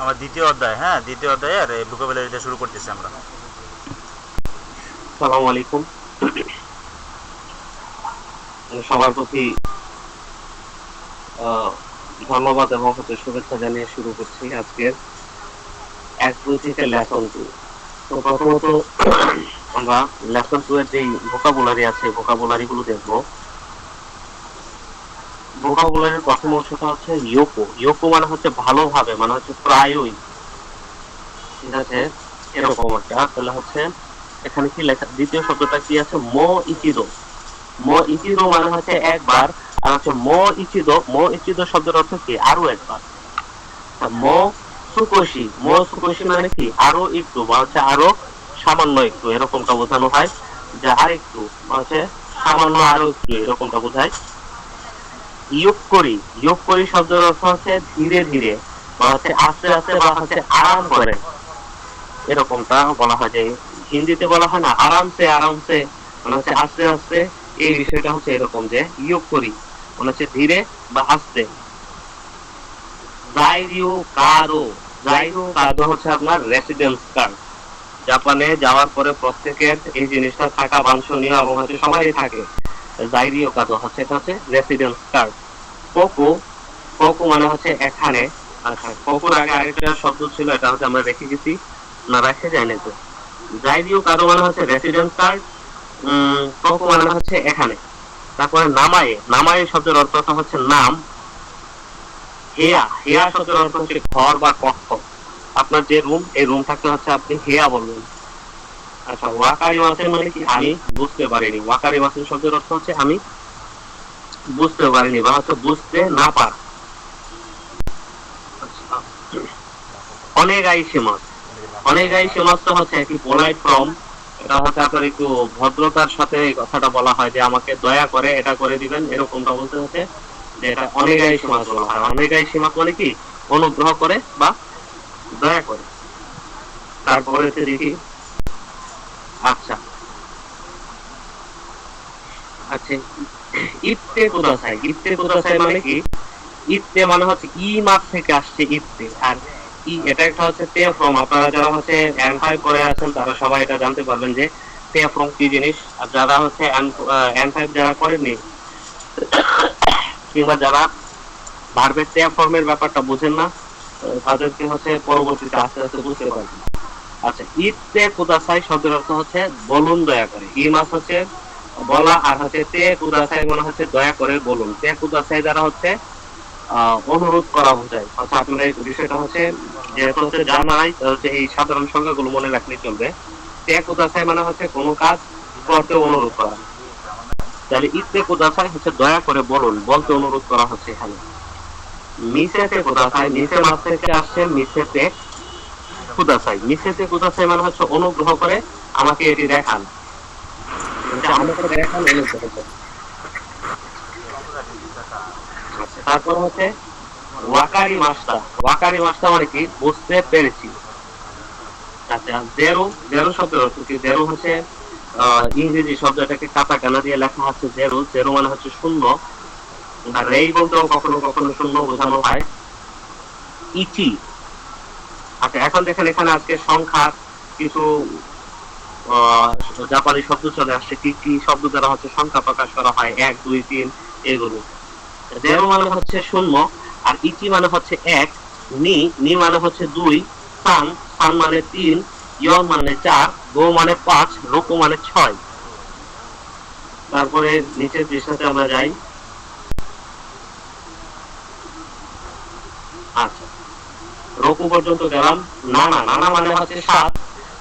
আমার দ্বিতীয় অধ্যায়, হ্যাঁ দ্বিতীয় অধ্যায়ে আর ভোকাবুলারিটা শুরু করতেছি আমরা। আসসালামু আলাইকুম। সবার প্রতি আহ, ধন্যবাদ এবং শুভেচ্ছা জানিয়ে শুরু করছি আজকের 1-2 থেকে লেসন 2। তো প্রথমত আমরা লেসন 2 এর যে ভোকাবুলারি আছে ভোকাবুলারি গুলো দেখবো। ভোকাবুলারির প্রথম অংশটা হচ্ছে ইয়োকো। ইয়োকো মানে হচ্ছে ভালোভাবে, মানে হচ্ছে প্রায়ই, ঠিক আছে, এরকম একটা। তাহলে হচ্ছে এখানে কি লেখা, দ্বিতীয় শব্দটা কি আছে, মো ইচিদো। মো ইচিদো মানে হচ্ছে একবার, আর হচ্ছে মো ইচিদো, মো ইচিদো শব্দের অর্থ কি, আরো একবার। মো সুকোশি, মো সুকোশি মানে কি, আরো একটু, বা হচ্ছে আরো সামান্য একটু, এরকমটা বোঝানো হয়। যে আর একটু বা হচ্ছে সামান্য আরো একটু, এরকমটা বোঝায়। ইয়োগ করি, ইয়োগ করি শব্দের অর্থ হচ্ছে ধীরে ধীরে, বা হচ্ছে আস্তে আস্তে, বা হচ্ছে আরাম করে, এরকমটা বলা হয়। যে হিন্দিতে বলা হয় না আরামসে, আরামসে মানে হচ্ছে আস্তে আস্তে। এই বিষয়টা হচ্ছে এরকম যে ইয়োগ করি মানে হচ্ছে ধীরে বা আস্তে। জাইরিও কাদো, জাইরিও কাদো হচ্ছে আপনার রেসিডেন্স কার্ড। জাপানে যাওয়ার পরে প্রত্যেকের এই জিনিসটা থাকা বাঞ্ছনীয় এবং হচ্ছে সবাই থাকে। জাইরিও কাদো হচ্ছে, এটা হচ্ছে রেসিডেন্স কার্ড। কোকো, কোকো মানে হচ্ছে এখানে। আচ্ছা, কোকোর আগে আরেকটা শব্দ ছিল, এটা হচ্ছে আমরা রেখে গেছি, না রেখে যায়নি তো। জাইরিও কাদো মানে হচ্ছে রেসিডেন্স কার্ড, কোকো মানে হচ্ছে এখানে। তারপরে নামায়ে, নামায়ে শব্দের অর্থ হচ্ছে নাম। হেয়া, হেয়া শব্দের অর্থ হচ্ছে ঘর বা কক্ষ। আপনার যে রুম, এই রুমটাকে হচ্ছে আপনি হেয়া বলবেন। আচ্ছা, ওয়াকারি মাসেন মানে কি, আমি বুঝতে পারিনি। ওয়াকারি মাসেন শব্দের অর্থ হচ্ছে আমি বুঝতে পারিনি, বা হচ্ছে বুঝতে না পারা। আচ্ছা, অনেগাই সীমাস, অনেগাই সীমাস তো হচ্ছে একটি পোলাইট ফর্ম। এটা হচ্ছে আপনার একটু ভদ্রতার সাথে এই কথাটা বলা হয়, যে আমাকে দয়া করে এটা করে দিবেন, এরকমটা বলতে হচ্ছে যে এটা অনেগাই সীমাস বলা হয়। অনেগাই সীমাস মানে কি, অনুগ্রহ করে বা দয়া করে। তারপরে হচ্ছে দেখি, আচ্ছা আচ্ছা, ইত্তে কুদাসাই, ইত্তে কুদাসাই মানে কি, ইত্তে মানে হচ্ছে ই মাস থেকে আসছে ইত্তে। আর ই, এটা একটা হচ্ছে তে ফ্রম। আপনারা যারা হচ্ছে এন5 করে আছেন তারা সবাই এটা জানতে পারবেন যে তে ফ্রম কি জিনিস। আর যারা হচ্ছে এন5 যারা করেননি, কিংবা যারা ভার্বের তে ফর্মের ব্যাপারটা বুঝেন না, তাদেরকে হচ্ছে পরবর্তীতে আস্তে আস্তে বুঝতে পারবেন। আচ্ছা, ইত্তে কুদাসাই শব্দের অর্থ হচ্ছে বলুন দয়া করে। ই মাস হচ্ছে বলা, আর হচ্ছে তে কুদাসাই মানে হচ্ছে দয়া করে বলুন। তে কুদাসাই দ্বারা হচ্ছে অনুরোধ করা বোঝায়। আচ্ছা, আপনার এই বিষয়টা হচ্ছে যেহেতু হচ্ছে জানা নাই, হচ্ছে এই সাধারণ সংখ্যাগুলো মনে রাখলেই চলবে। তে কুদাসাই মানে হচ্ছে কোনো কাজ করতে অনুরোধ করা। তাহলে ইত্তে কুদাসাই হচ্ছে দয়া করে বলুন, বলতে অনুরোধ করা হচ্ছে এখানে। মিসেতে কুদাসাই, মিসে মাস থেকে আসছে মিসেতে কুদাসাই। মিসেতে কুদাসাই মানে হচ্ছে অনুগ্রহ করে আমাকে এটি দেখান, আমাকে দেখান অনুগ্রহ করে। আচ্ছা, তারপর হচ্ছে ওয়াকারি মাস্তা, ওয়াকারি মাস্তা মানে কি, বুঝতে পেরেছি। আচ্ছা, জেরো, জেরো শব্দের অর্থ কি, জেরো হচ্ছে ইংরেজি শব্দ, এটাকে কাটাকানা দিয়ে লেখা হচ্ছে জেরো। জেরো মানে হচ্ছে শূন্য। আর রেই বলতেও কখনো কখনো শূন্য বোঝানো হয়। ইচি, আচ্ছা এখন দেখেন এখানে আজকে সংখ্যা কিছু আহ, জাপানি শব্দ চলে আসছে। কি কি শব্দ দ্বারা হচ্ছে সংখ্যা প্রকাশ করা হয়, 1 2 3 এগুলো। জেরো মানে হচ্ছে শূন্য, আর ইচি মানে হচ্ছে এক, নি, নি মানে হচ্ছে দুই, সান, সান মানে তিন, ইয়ন মানে চার, গো মানে পাঁচ, রোকো মানে ছয়। তারপরে নিচের পৃষ্ঠাতে আমরা যাই। আচ্ছা, রোকো পর্যন্ত গেলাম। নানা, নানা মানে হচ্ছে সাত।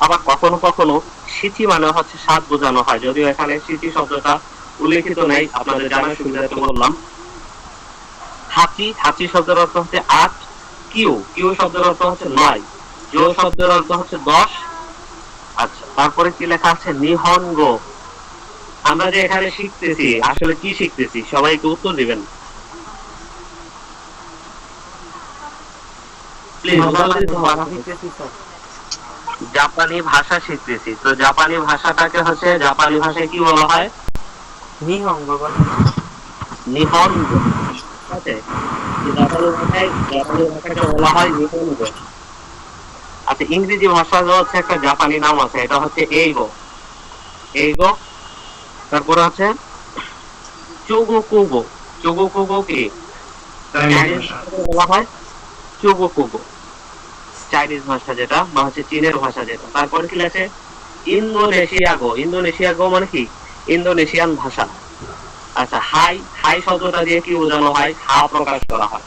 আবার কখনো কখনো সিচি মানে হচ্ছে সাত বোঝানো হয়, যদিও এখানে সিচি শব্দটা উল্লেখিত নেই, আপনাদের জানার সুবিধাতে বললাম। হাচি, হাচি শব্দের অর্থ হচ্ছে আট। কিউ, কিউ শব্দের অর্থ হচ্ছে নয়। জো শব্দের অর্থ হচ্ছে 10। আচ্ছা, তারপরে কি লেখা আছে, নিহনগ। আমরা যে এখানে শিখতেছি আসলে কি শিখতেছি, সবাইকে উত্তর দিবেন প্লিজ, উত্তর দিতে হবে। জাপানি ভাষা শিখতেছি। তো জাপানি ভাষাটাকে হচ্ছে জাপানি ভাষায় কি বলা হয়, নিহঙ্গ বলে। নিহনগ। আছে। জাপানি ভাষাকে বলা হয় নিহনগো। আচ্ছা, ইংরেজি ভাষা হচ্ছে একটা জাপানি নাম আছে, এটা হচ্ছে এইগো। এইগো। তারপরে আছে চুগোকুগো। চুগোকুগো কি? চাইনিজ চাইনিজ ভাষা। ভাষাকে বলা হয় চুগোকুগো। চাইনিজ ভাষা যেটা বা হচ্ছে চীনের ভাষা যেটা। তারপরে কি আছে ইন্দোনেশিয়াগো। ইন্দোনেশিয়াগো মানে কি? ইন্দোনেশিয়ান ভাষা। আচ্ছা, হাই। হাই শব্দটা দিয়ে কি বোঝানো হয়? হা প্রকাশ করা হয়।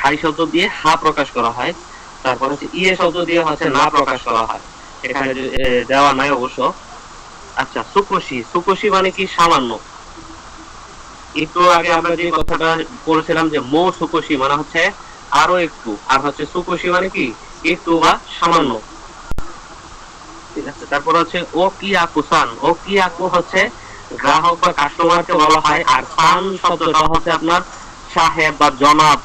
হাই শব্দ দিয়ে হা প্রকাশ করা হয়। তারপর হচ্ছে ইয়ে শব্দ দিয়ে হচ্ছে না প্রকাশ করা হয়। এখানে দেওয়া নাই অবশ্য। আচ্ছা, সুকোশি। সুকোশি মানে কি? সামান্য। একটু আগে আমরা যে কথাটা বলেছিলাম যে মো সুকোশি মানে হচ্ছে আরো একটু, আর হচ্ছে সুকোশি মানে কি? একটু বা সামান্য। ঠিক আছে। তারপর হচ্ছে ও কি আকুসান। ও কি আকু হচ্ছে গ্রাহক বা কাস্টমারকে বলা হয়। আর সান শব্দটা হচ্ছে আপনার সাহেব বা জনাব,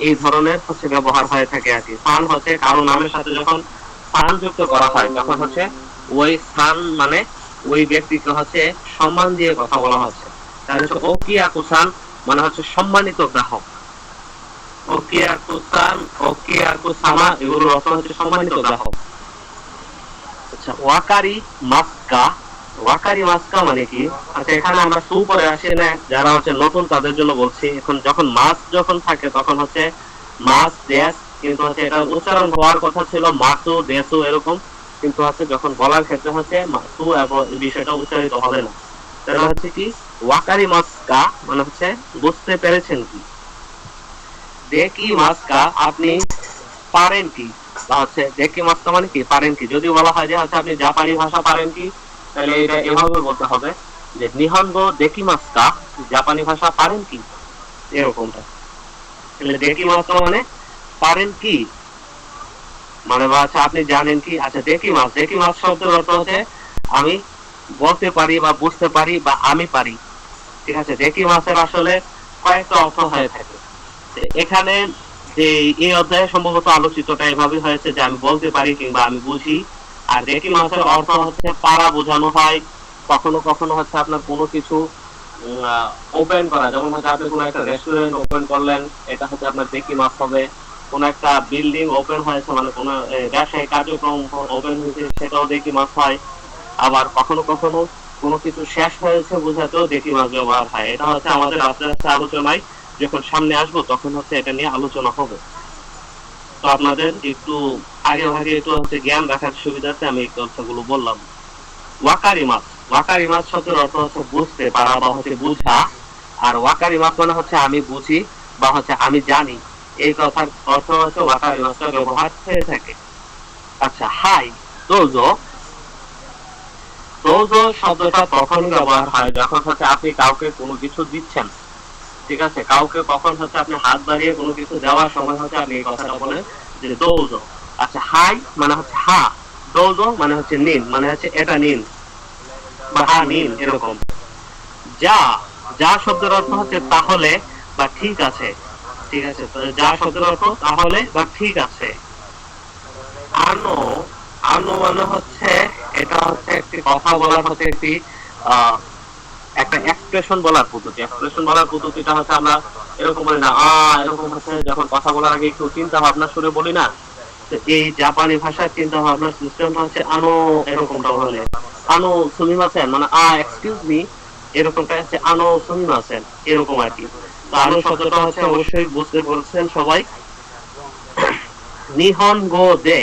এই ধরনের হচ্ছে ব্যবহার হয়ে থাকে আর কি। সান হচ্ছে কারো নামের সাথে যখন সান যুক্ত করা হয় তখন হচ্ছে ওই সান মানে ওই ব্যক্তিকে হচ্ছে সম্মান দিয়ে কথা বলা হচ্ছে। তাহলে হচ্ছে ও কি আকুসান মানে হচ্ছে সম্মানিত গ্রাহক। ও কি আকুসান, ও কি আকুসামা এগুলোর অর্থ হচ্ছে সম্মানিত গ্রাহক। আচ্ছা, ওয়াকারি মাস্কা। ওয়াকারি মাস্কা মানে কি? আচ্ছা, এখানে আমরা সু পরে আসি না, যারা হচ্ছে নতুন তাদের জন্য বলছি। এখন যখন মাস যখন থাকে তখন হচ্ছে মাস দেশ, কিন্তু হচ্ছে এটা উচ্চারণ হওয়ার কথা ছিল মাসু দেসু এরকম, কিন্তু হচ্ছে যখন বলার ক্ষেত্রে হচ্ছে মাসু এবং বিষয়টা উচ্চারিত হবে না। তাহলে হচ্ছে কি ওয়াকারি মাস্কা মানে হচ্ছে বুঝতে পেরেছেন কি? দেখি মাস্কা আপনি পারেন কি? বা হচ্ছে দেখি মাস্কা মানে কি? পারেন কি? যদি বলা হয় যে হচ্ছে আপনি জাপানি ভাষা পারেন কি, তাহলে এটা এভাবে বলতে হবে যে নিহনগো দেখি মাস্কা, জাপানি ভাষা পারেন কি, এরকমটা। তাহলে দেখি মাস্কা মানে পারেন কি, মানে বা আচ্ছা আপনি জানেন কি। আচ্ছা, দেখি মাস। দেখি মাস শব্দের অর্থ হচ্ছে আমি বলতে পারি বা বুঝতে পারি বা আমি পারি। ঠিক আছে। দেখি মাসের আসলে কয়েকটা অর্থ হয়ে থাকে। এখানে যে এই অধ্যায়ে সম্ভবত আলোচিতটা এভাবে হয়েছে যে আমি বলতে পারি কিংবা আমি বুঝি। আর দেখি মাসের অর্থ হচ্ছে পারা বোঝানো হয়। কখনো কখনো হচ্ছে আপনার কোনো কিছু ওপেন করা, যেমন হচ্ছে আপনি কোনো একটা রেস্টুরেন্ট ওপেন করলেন, এটা হচ্ছে আপনার দেখি মাস হবে। কোন একটা বিল্ডিং ওপেন হয়েছে মানে কোনো ব্যবসায়িক কার্যক্রম ওপেন হয়েছে, সেটাও দেখি মাস হয়। আবার কখনো কখনো কোনো কিছু শেষ হয়েছে বোঝাতেও দেখি মাস ব্যবহার হয়। এটা হচ্ছে আমাদের আস্তে আস্তে আলোচনায় যখন সামনে আসবো তখন হচ্ছে এটা নিয়ে আলোচনা হবে। তো আপনাদের একটু আগে ভাগে একটু হচ্ছে জ্ঞান রাখার সুবিধার্থে আমি এই কথাগুলো বললাম। ওয়াকারি মাস। ওয়াকারি মাস শব্দের অর্থ হচ্ছে বুঝতে পারা বা হচ্ছে বুঝা। আর ওয়াকারি মাস মানে হচ্ছে আমি বুঝি বা হচ্ছে আমি জানি, এই কথার অর্থ হচ্ছে ওয়াকারি মাসটা ব্যবহার হয়ে থাকে। আচ্ছা, হাই দোজো। দোজো শব্দটা তখনই ব্যবহার হয় যখন হচ্ছে আপনি কাউকে কোনো কিছু দিচ্ছেন। ঠিক আছে। কাউকে কখন হচ্ছে আপনি হাত বাড়িয়ে কোনো কিছু দেওয়ার সময় হচ্ছে আপনি এই কথাটা বলেন যে দৌজো। আচ্ছা, হাই মানে হচ্ছে হা, দৌজো মানে হচ্ছে নিন, মানে হচ্ছে এটা নিন বা হা নিন এরকম। যা। যা শব্দের অর্থ হচ্ছে তাহলে বা ঠিক আছে। ঠিক আছে। তো যা শব্দের অর্থ তাহলে বা ঠিক আছে। আনো। আনো মানে হচ্ছে এটা হচ্ছে একটি কথা বলার হচ্ছে একটি আহ একটা এক্সপ্রেশন বলার পদ্ধতি। এক্সপ্রেশন বলার পদ্ধতিটা হচ্ছে আমরা এরকম বলি না এরকম হচ্ছে যখন কথা বলার আগে একটু চিন্তা ভাবনা করে বলি না, তো এই জাপানি ভাষার চিন্তা ভাবনার সিস্টেমটা হচ্ছে আনো, এরকমটা বলে আনো সুমিমাসেন মানে এক্সকিউজ মি, এরকমটা হচ্ছে আনো সুমিমাসেন এরকম আর কি। তো আনো শব্দটা হচ্ছে অবশ্যই বুঝতে পারছেন সবাই। নিহনগো দে,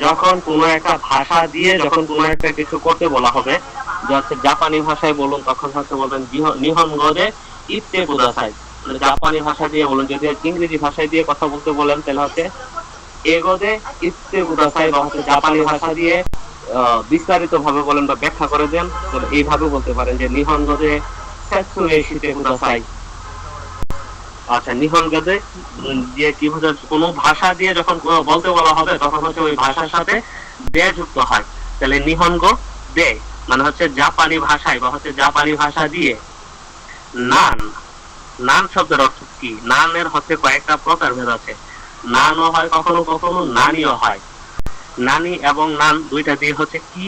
যখন কোনো একটা ভাষা দিয়ে যখন কোনো একটা কিছু করতে বলা হবে, হচ্ছে জাপানি ভাষায় বলুন তখন হচ্ছে বলবেন নিহনগো দে ইত্তে কুদাসাই, মানে জাপানি ভাষা দিয়ে বলুন। যদি ইংরেজি ভাষায় দিয়ে কথা বলতে বলেন তাহলে হচ্ছে এগোদে ইত্তে কুদাসাই, বা হচ্ছে জাপানি ভাষা দিয়ে বিস্তারিত ভাবে বলেন বা ব্যাখ্যা করে দেন, তাহলে এইভাবে বলতে পারেন যে নিহনগো দে সেটসু এশিতে কুদাসাই। আচ্ছা, নিহন গদে দিয়ে কি বোঝাচ্ছে? কোনো ভাষা দিয়ে যখন বলতে বলা হবে তখন হচ্ছে ওই ভাষার সাথে দে যুক্ত হয়। তাহলে নিহনগো দে মানে হচ্ছে জাপানি ভাষায় বা হচ্ছে জাপানি ভাষা দিয়ে। নান। নান শব্দের অর্থ কি? নানের হচ্ছে কয়েকটা প্রকারভেদ আছে। নানও হয় কখনো কখনো, নানিও হয়। নানি এবং নান দুইটা দিয়ে হচ্ছে কি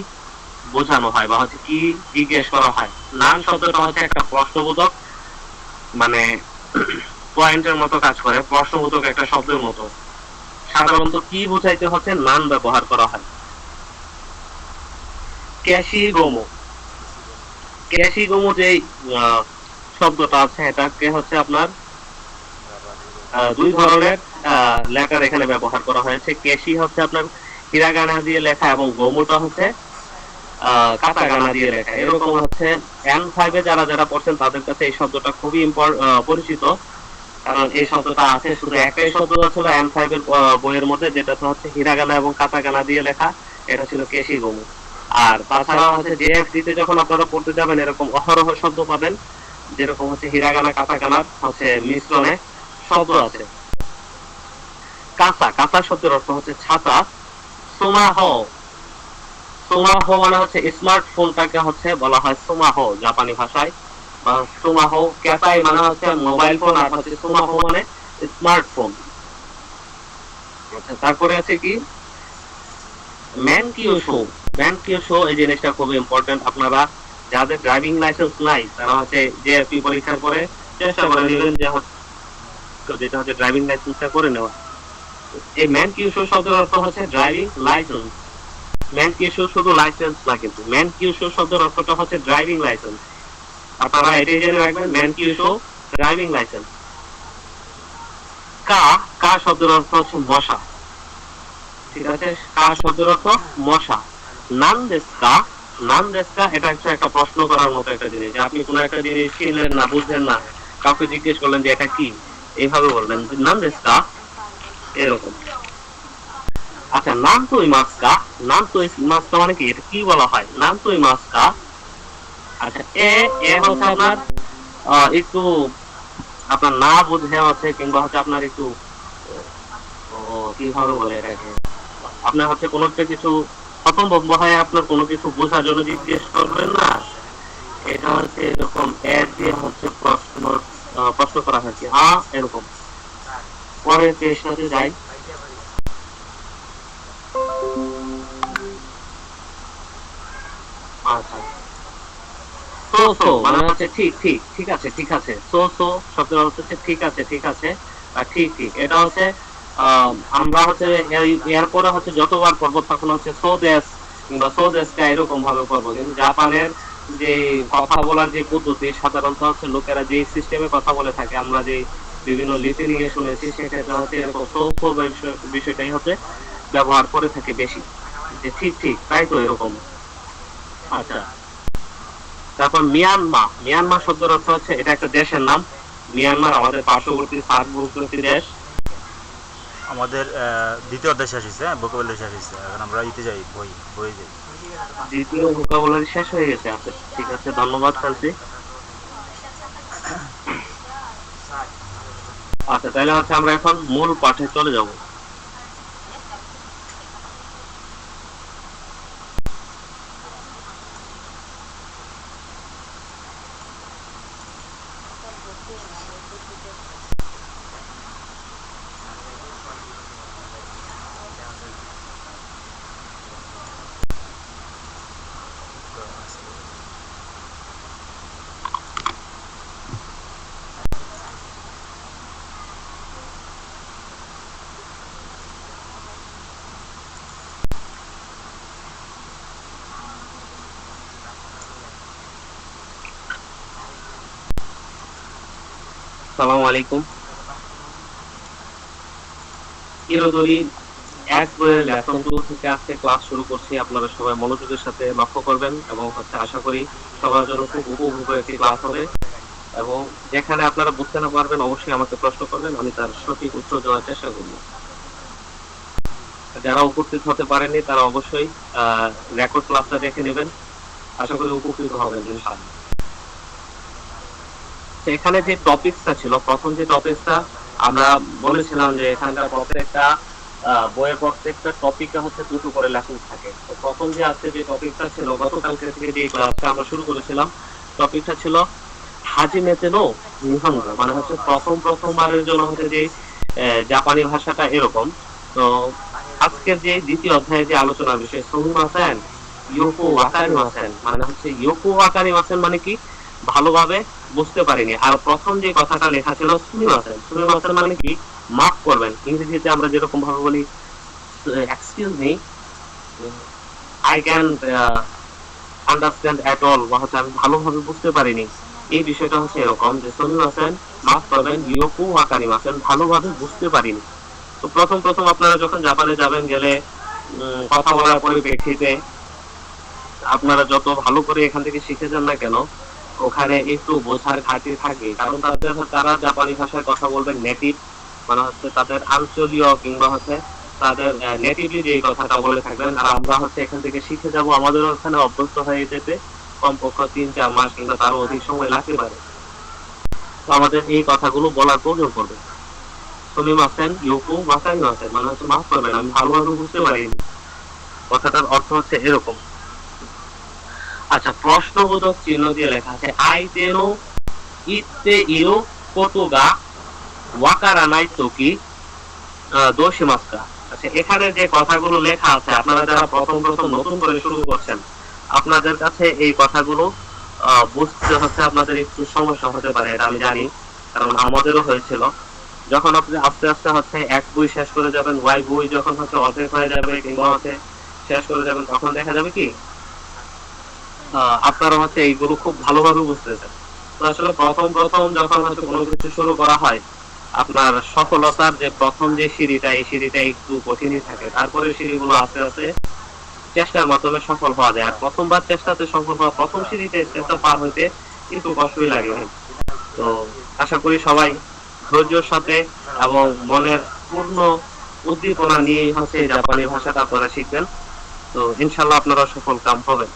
বোঝানো হয় বা হচ্ছে কি জিজ্ঞেস করা হয়। নান শব্দটা হচ্ছে একটা প্রশ্নবোধক, মানে পয়েন্টের মতো কাজ করে, প্রশ্নবোধক একটা শব্দের মতো। সাধারণত কি বোঝাইতে হচ্ছে নান ব্যবহার করা হয়। ক্যাশিগোমো, ক্যাশিগোমো যে শব্দটা আছে এটাকে হচ্ছে আপনার দুই ধরনের লেখার এখানে ব্যবহার করা হয়েছে। কেশি হচ্ছে আপনার হিরাগানা দিয়ে লেখা এবং গোমোটা হচ্ছে কাটাকানা দিয়ে লেখা। এরকম হচ্ছে N5 এ যারা যারা পড়ছেন তাদের কাছে এই শব্দটা খুবই পরিচিত, কারণ এই শব্দটা আছে শুধু একটাই শব্দ ছিল N5 এর বইয়ের মধ্যে, যেটা হচ্ছে হিরাগানা এবং কাটাকানা দিয়ে লেখা, এটা ছিল কেশিগোমো। আর তাছাড়া হচ্ছে JFD তে যখন আপনারা পড়তে যাবেন এরকম অহরহ শব্দ পাবেন, যেরকম হচ্ছে হিরাগানা কাটাকানার হচ্ছে মিশ্রণে শব্দ আছে। কাঁচা, কাঁচা শব্দের অর্থ হচ্ছে ছাতা। সোমাহো, সোমাহো মানে হচ্ছে স্মার্টফোনটাকে হচ্ছে বলা হয় সোমাহো জাপানি ভাষায়, বা সোমাহো ক্যাপাই মানে হচ্ছে মোবাইল ফোন, আর হচ্ছে সোমাহো মানে স্মার্টফোন। আচ্ছা, তারপরে আছে কি ম্যানকিয়োশো। ম্যানকিয়োশো এই জিনিসটা খুব ইম্পর্টেন্ট। আপনারা যাদের ড্রাইভিং লাইসেন্স নাই তারা হচ্ছে জেএফপি পরীক্ষার পরে চেষ্টা করে নেবেন যে যেটা হচ্ছে ড্রাইভিং লাইসেন্সটা করে নেওয়া। এই ম্যানকিয়োশো শব্দের অর্থ হচ্ছে ড্রাইভিং লাইসেন্স। ম্যানকিয়োশো শুধু লাইসেন্স না, কিন্তু ম্যানকিয়োশো শব্দের অর্থটা হচ্ছে ড্রাইভিং লাইসেন্স। আপনারা এটাই জেনে রাখবেন, ম্যানকিয়োশো ড্রাইভিং লাইসেন্স। কা, কা শব্দের অর্থ হচ্ছে মশা। ঠিক আছে, কা শব্দের অর্থ মশা। নান দেশকা, নান দেশকা এটা হচ্ছে একটা প্রশ্ন করার মতো একটা জিনিস। আপনি কোনো একটা জিনিস চিনলেন না, বুঝলেন না, কাউকে জিজ্ঞেস করলেন যে এটা কি, এইভাবে বললেন নান দেশকা, এরকম। আচ্ছা, নাম তো মাস্কা, নাম তো মাস্কা মানে কি, এটা কি বলা হয়, নাম তো মাস্কা। আচ্ছা, এ এ হচ্ছে আপনার একটু আপনার না বুঝে আছে, কিংবা হচ্ছে আপনার একটু কিভাবে বলে এটাকে, আপনার হচ্ছে কোনো একটা কিছু হতভম্ব হয়, আপনার কোনো কিছু বোঝার জন্য জিজ্ঞেস করবেন না, এটা হচ্ছে এরকম এর দিয়ে হচ্ছে প্রশ্ন করা হয় কি এরকম। পরের পেশটাতে যাই। আচ্ছা, সো সো মানে হচ্ছে ঠিক ঠিক, ঠিক আছে ঠিক আছে। সো সো শব্দের অর্থ হচ্ছে ঠিক আছে ঠিক আছে, আর ঠিক ঠিক। এটা হচ্ছে আমরা হচ্ছে এরপরে হচ্ছে যতবার পর্ব তখন হচ্ছে সো দেশ কিংবা সো দেশটা এরকম ভাবে পড়বো। কিন্তু জাপানের যে কথা বলার যে পদ্ধতি, সাধারণত হচ্ছে লোকেরা যে সিস্টেমে কথা বলে থাকে, আমরা যে বিভিন্ন লিপি নিয়ে শুনেছি, সেক্ষেত্রে হচ্ছে এরকম সো সো বিষয়টাই হচ্ছে ব্যবহার করে থাকে বেশি, যে ঠিক ঠিক তাই তো এরকম। আচ্ছা, তারপর মিয়ানমার, মিয়ানমার শব্দের অর্থ হচ্ছে এটা একটা দেশের নাম। মিয়ানমার আমাদের পার্শ্ববর্তী সার্বভৌমত্বী দেশ। আমাদের দ্বিতীয় অধ্যায় শেষ হয়েছে, ভোকাবুলারি শেষ হয়েছে, এখন আমরা ইতে যাই, বই যাই। দ্বিতীয় ভোকাবুলারি শেষ হয়ে গেছে। আচ্ছা ঠিক আছে, ধন্যবাদ ফেলছি। আচ্ছা, তাহলে হচ্ছে আমরা এখন মূল পাঠে চলে যাব। আসসালামু আলাইকুম। ইরোদরি এক বইয়ের লেসন 2 থেকে আজকে ক্লাস শুরু করছি। আপনারা সবাই মনোযোগের সাথে লক্ষ্য করবেন, এবং হচ্ছে আশা করি সবার জন্য খুব উপভোগ্য একটি ক্লাস হবে। এবং যেখানে আপনারা বুঝতে না পারবেন অবশ্যই আমাকে প্রশ্ন করবেন, আমি তার সঠিক উত্তর দেওয়ার চেষ্টা করব। যারা উপস্থিত হতে পারেননি তারা অবশ্যই রেকর্ড ক্লাসটা দেখে নেবেন, আশা করি উপকৃত হবেন ইনশাআল্লাহ। এখানে যে টপিকসটা ছিল, প্রথম যে টপিকসটা আমরা বলেছিলাম যে এখানকার প্রত্যেকটা বইয়ের প্রত্যেকটা টপিকে হচ্ছে দুটো করে লেসন থাকে। তো প্রথম যে আজকে যে টপিকটা ছিল, গতকালকে থেকে যে ক্লাসটা আমরা শুরু করেছিলাম, টপিকটা ছিল হাজিমেতে নো নিহঙ্গো, মানে হচ্ছে প্রথমবারের জন্য হচ্ছে যে জাপানি ভাষাটা এরকম। তো আজকের যে দ্বিতীয় অধ্যায়ে যে আলোচনার বিষয় সুমিমাসেন ইয়োকো ওয়াকারিমাসেন, মানে হচ্ছে ইয়োকো ওয়াকারিমাসেন মানে কি, ভালোভাবে বুঝতে পারিনি। আর প্রথম যে কথাটা লেখা ছিল সুমিমাসেন, সুমিমাসেন মানে কি মাফ করবেন। ইংরেজিতে আমরা যেরকম ভাবে বলি excuse me, I can understand at all, বা হচ্ছে আমি ভালোভাবে বুঝতে পারিনি। এই বিষয়টা হচ্ছে এরকম যে সুমিমাসেন মাফ করবেন, ইয়োকো ওয়াকারিমাসেন ভালোভাবে বুঝতে পারিনি। তো প্রথম প্রথম আপনারা যখন জাপানে যাবেন, গেলে কথা বলার পরিপ্রেক্ষিতে আপনারা যত ভালো করে এখান থেকে শিখে যান না কেন, ওখানে একটু বোঝার ঘাটতি থাকে। কারণ তারা জাপানি ভাষায় কথা বলবেন নেটিভ, মানে হচ্ছে তাদের আঞ্চলীয় কিংবা হচ্ছে তাদের নেটিভলি যে কথাটা বলে থাকবেন। আর আমরা হচ্ছে এখান থেকে শিখে যাব, আমাদের ওখানে অভ্যস্ত হয়ে যেতে কমপক্ষে ৩-৪ মাস কিংবা তারও অধিক সময় লাগতে পারে। তো আমাদের এই কথাগুলো বলার প্রয়োজন পড়বে। সুমিমাসেন, ইয়োকো ওয়াকারিমাসেন মানে হচ্ছে মাফ করবেন, আমি ভালোভাবে বুঝতে পারিনি। কথাটার অর্থ হচ্ছে এরকম। আচ্ছা, প্রশ্নবোধক চিহ্ন দিয়ে লেখা আছে আইতেনো ইত্তে ইরো কোতোগা ওয়াকারানাই তোকি দোশিমাস্কা। আচ্ছা, এখানে যে কথাগুলো লেখা আছে, আপনারা যারা প্রথম প্রথম নতুন করে শুরু করছেন, আপনাদের কাছে এই কথাগুলো বুঝতে হচ্ছে আপনাদের একটু সমস্যা হতে পারে, এটা আমি জানি, কারণ আমাদেরও হয়েছিল। যখন আপনি আস্তে আস্তে হচ্ছে এক বই শেষ করে যাবেন, ওয়াই বই যখন হচ্ছে অর্ধেক হয়ে যাবে কিংবা হচ্ছে শেষ করে যাবেন, তখন দেখা যাবে কি আপনারা হচ্ছে এইগুলো খুব ভালোভাবে বুঝতেছেন। তো আসলে প্রথম প্রথম যখন হচ্ছে কোনো কিছু শুরু করা হয়, আপনার সফলতার যে প্রথম যে সিঁড়িটা, এই সিঁড়িটা একটু কঠিনই থাকে। তারপরে সিঁড়িগুলো আস্তে আস্তে চেষ্টার মাধ্যমে সফল হওয়া যায়। আর প্রথমবার চেষ্টাতে সফল হওয়া, প্রথম সিঁড়িতে চেষ্টা পার হইতে একটু কষ্টই লাগে। তো আশা করি সবাই ধৈর্যের সাথে এবং মনের পূর্ণ উদ্দীপনা নিয়ে হচ্ছে জাপানি ভাষাটা আপনারা শিখবেন। তো ইনশাল্লাহ আপনারা সফল কাম হবেন।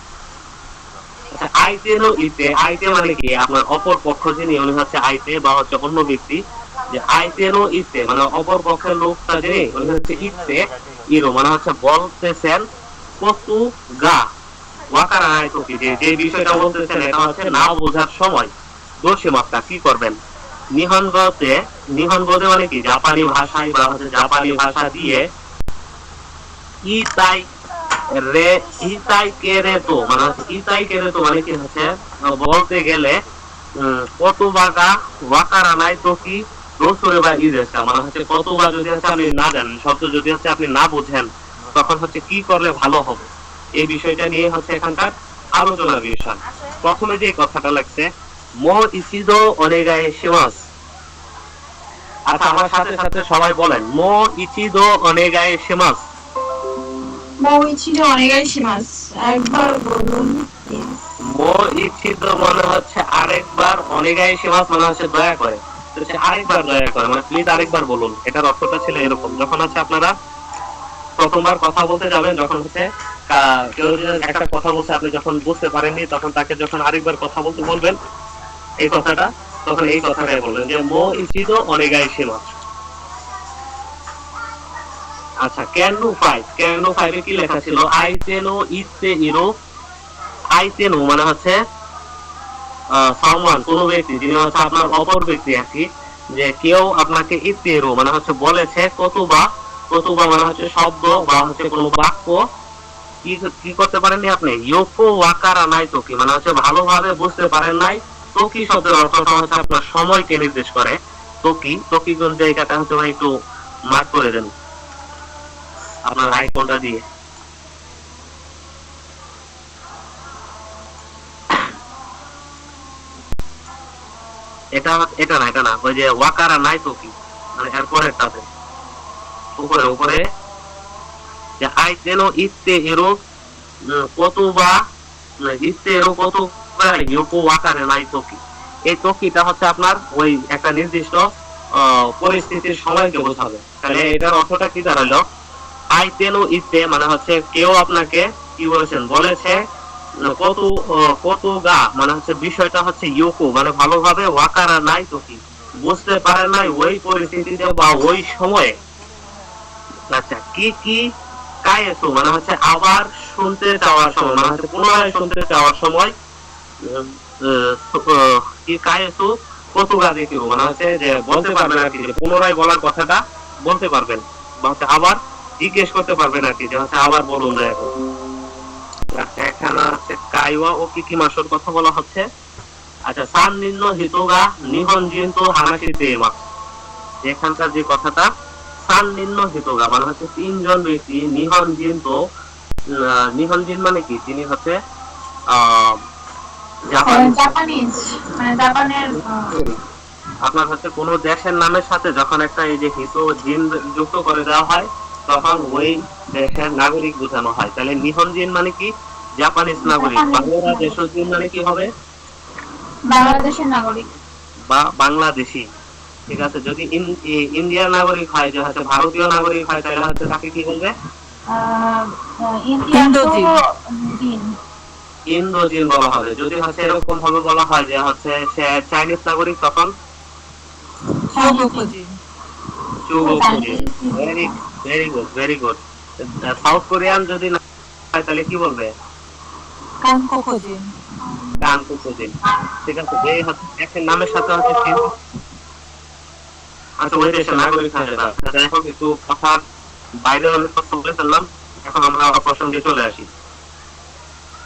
আচ্ছা, আইতেনো ইতে, আইতে মানে কি আপনার অপর পক্ষ, যিনি উনি হচ্ছে আইতে বা হচ্ছে অন্য ব্যক্তি। যে আইতেনো ইতে মানে অপর পক্ষের লোকটা যিনি, উনি হচ্ছে ইতে ইরো মানে হচ্ছে বলতেছেন কতু গা ওয়াকারানাই তোকি, যে বিষয়টা বলতেছেন এটা হচ্ছে না বোঝার সময় দোশিমাস্কা কি করবেন। নিহনগতে, নিহনগতে মানে কি জাপানি ভাষায় বা হচ্ছে জাপানি ভাষা দিয়ে ইতাই রে ইতাই কেরেতো মানে হচ্ছে ইতাই কেরেতো মানে কি হচ্ছে বলতে গেলে কতবাগা ওয়াকারানাই তোকি দোসরে বা ইদেশা মানে হচ্ছে কতবা যদি হচ্ছে আপনি না জানেন, শব্দ যদি হচ্ছে আপনি না বুঝেন, তখন হচ্ছে কি করলে ভালো হবে, এই বিষয়টা নিয়ে হচ্ছে এখানকার আলোচনার বিষয়। প্রথমে যে কথাটা লাগছে মো ইসিদো অনেগাই শিমাস। আচ্ছা, আমার সাথে সাথে সবাই বলেন মো ইচিদো অনেগাই শিমাস। মৌইচিদো অনেগাইশিমাস, একবার বলুন প্লিজ। মো ইচিদো মানে হচ্ছে আরেকবার, অনেগাই শিমাস মানে হচ্ছে দয়া করে। তো সে আরেকবার দয়া করে মানে প্লিজ আরেকবার বলুন। এটার অর্থটা ছিল এরকম, যখন হচ্ছে আপনারা প্রথমবার কথা বলতে যাবেন, যখন হচ্ছে কেউ যদি একটা কথা বলছে আপনি যখন বুঝতে পারেননি, তখন তাকে যখন আরেকবার কথা বলতে বলবেন এই কথাটা, তখন এই কথাটাই বলবেন যে মো ইচিদো অনেগাই শিমাস। আচ্ছা, ক্যানো ফাইভ, ক্যানো ফাইভে কি লেখা ছিল আইতেনো ইতে ইরো। আইতেনো মানে হচ্ছে সামওয়ান, কোন ব্যক্তি, যিনি হচ্ছে আপনার অপর ব্যক্তি আর কি। যে কেউ আপনাকে ইতে ইরো মানে হচ্ছে বলেছে, কতুবা, কতুবা মানে হচ্ছে শব্দ বা হচ্ছে কোনো বাক্য কি কি করতে পারেননি আপনি, ইয়োকো ওয়াকারানাই তোকি মানে হচ্ছে ভালোভাবে বুঝতে পারেন নাই। তোকি শব্দের অর্থটা হচ্ছে আপনার সময়কে নির্দেশ করে। তোকি, তোকি কোন জায়গাটা হচ্ছে ভাই একটু মার্ক করে দেন আপনার আইকনটা দিয়ে। এটা এটা না, এটা না, ওই যে ওয়াকারা নাই তো কি মানে এরপরেরটাতে উপরে উপরে যে আইতেনো ইতে এরো কতবা, ইতে এরো কতবা ইয়োকো ওয়াকারে নাই তো কি। এই তোকিটা হচ্ছে আপনার ওই একটা নির্দিষ্ট পরিস্থিতির সময়কে বোঝাবে। তাহলে এটার অর্থটা কি দাঁড়ালো, আইতেনো ইতে মানে হচ্ছে কেউ আপনাকে কি বলেছেন, বলেছে, কত কত গা মানে হচ্ছে বিষয়টা হচ্ছে ইয়োকো মানে ভালোভাবে ওয়াকারা নাই তো কি বুঝতে পারে নাই ওই পরিস্থিতিতে বা ওই সময়ে। আচ্ছা, কি কি কায়েসু মানে হচ্ছে আবার শুনতে চাওয়ার সময় মানে হচ্ছে পুনরায় শুনতে চাওয়ার সময়। কি কায়েসু কত গা দেখিও মানে হচ্ছে যে বলতে পারবেন আর কি, যে পুনরায় বলার কথাটা বলতে পারবেন বা হচ্ছে আবার জিজ্ঞেস করতে পারবেন আর কি, যে হচ্ছে আবার বলুন না এখন। আচ্ছা, এখানে হচ্ছে কাইওয়া ও কি কি মাসের কথা বলা হচ্ছে। আচ্ছা, সান নিম্ন হিতোগা নিহনজিন তো হানাশিতে এমাস, এখানকার যে কথাটা সান নিম্ন হিতোগা মানে হচ্ছে তিনজন ব্যক্তি নিহনজিন তো, নিহনজিন মানে কি, তিনি হচ্ছে আহ জাপানিজ। জাপানিজ মানে জাপানের আপনার হচ্ছে কোন দেশের নামের সাথে যখন একটা এই যে হিতো জিন যুক্ত করে দেওয়া হয় তখন ওই দেশের নাগরিক বোঝানো হয়। তাহলে নিহনজিন মানে কি, জাপানিজ নাগরিক। বাংলাদেশ জিন মানে কি হবে, বাংলাদেশের নাগরিক। বা বাংলাদেশি। ঠিক আছে, যদি ইন্ডিয়ার নাগরিক হয়, যে হচ্ছে ভারতীয় নাগরিক হয়, তাহলে হচ্ছে তাকে কি বলবে, ইন্ডিয়ান তো জিন। ইন্দোজিন বলা হবে। যদি হচ্ছে এরকম ভাবে বলা হয় যে হচ্ছে সে চাইনিজ নাগরিক, তখন very very good, very good. South Korean যদি না হয় তাহলে কি বলবে, কানকোকোজিন। কানকুকুজিন। ঠিক আছে, যে হচ্ছে দেশের নামের সাথে হচ্ছে আচ্ছা ওই দেশের নাগরিক হয়ে যাবে। আচ্ছা, যাই হোক, একটু কথার বাইরে অনেক কথা বলে ফেললাম, এখন আমরা প্রসঙ্গে চলে আসি।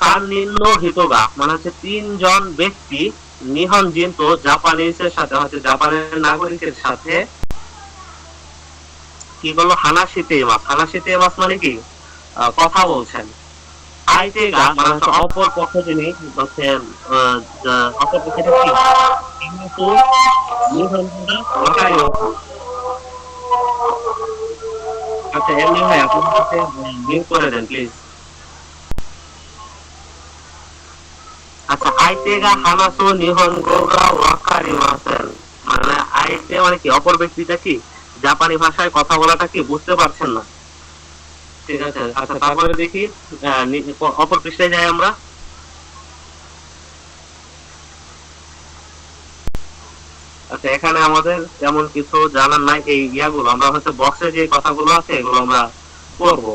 তার নিম্ন হিতোগা মানে হচ্ছে তিনজন ব্যক্তি নিহনজিন তো জাপানিজের সাথে হচ্ছে জাপানের নাগরিকের সাথে কি বললো, হানাশিতে মাস। হানাশিতে মাস মানে কি, কথা বলছেন। আইতেগা মানে হচ্ছে অপর পক্ষ, যিনি হচ্ছে অপর পক্ষটা কি, কিন্তু নিহনজিন ওয়াকারি মাস। আচ্ছা এমনি ভাই আপনি হচ্ছে মিউট করে দেন প্লিজ। আচ্ছা, আইতেগা হানাসো নিহনগোগা ওয়াকারিমাসেন মানে আইতে মানে কি, অপর ব্যক্তিটা কি জাপানি ভাষায় কথা বলাটা কি বুঝতে পারছেন না। ঠিক আছে, আচ্ছা তারপরে দেখি অপর পৃষ্ঠায় যাই আমরা। আচ্ছা, এখানে আমাদের তেমন কিছু জানার নাই, এই ইয়াগুলো আমরা হচ্ছে বক্সে যে কথাগুলো আছে এগুলো আমরা পড়বো।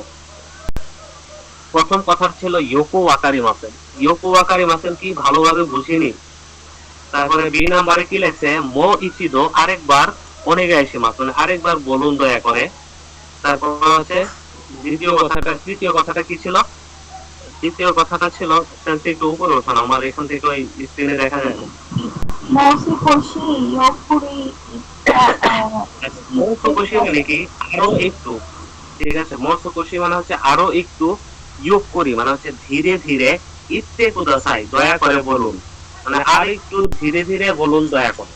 প্রথম কথা ছিল ইয়োকো ওয়াকারি মাসেন। ইয়োকো ওয়াকারি মাসেন কি ভালোভাবে বুঝিনি। তারপরে বি নাম্বারে কি লেখছে, মো ইচিদো আরেকবার, অনেগাইশি মাস মানে আরেকবার বলুন দয়া করে। তারপর হচ্ছে তৃতীয় কথাটা কি ছিল, দ্বিতীয় কথাটা ছিল, একটু উপরে ওঠান, আমার এখান থেকে ওই স্ক্রিনে দেখা যায় না। মৌসুকোশি ইয়োকুরি মৌসুকোশি মানে কি, আরো একটু। ঠিক আছে, মৌসুকোশি মানে হচ্ছে আরো একটু, ইয়োগ করি মানে হচ্ছে ধীরে ধীরে, ইত্তে কুদাসাই দয়া করে বলুন মানে আর একটু ধীরে ধীরে বলুন দয়া করে,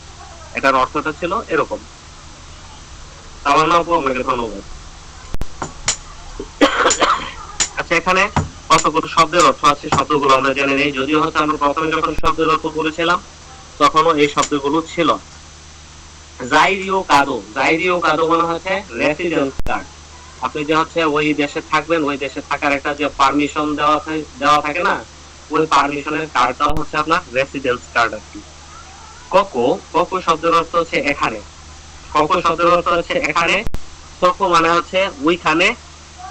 এটার অর্থটা ছিল এরকম। তাহলে আপনাকে ধন্যবাদ। আচ্ছা, এখানে কতগুলো শব্দের অর্থ আছে, শব্দগুলো আমরা জেনে নেই। যদিও হচ্ছে আমরা প্রথমে যখন শব্দের অর্থ বলেছিলাম তখনও এই শব্দগুলো ছিল। জাইরিও কাদো, জাইরিও কাদো মানে হচ্ছে রেসিডেন্স কার্ড। আপনি যে হচ্ছে ওই দেশে থাকবেন, ওই দেশে থাকার একটা যে পারমিশন দেওয়া থাকে না, ওই পারমিশনের কার্ডটা হচ্ছে আপনার রেসিডেন্স কার্ড আর কি। কোকো, কোকো শব্দের অর্থ হচ্ছে এখানে। কোকো শব্দের অর্থ হচ্ছে এখানে। সোকো মানে হচ্ছে ওইখানে,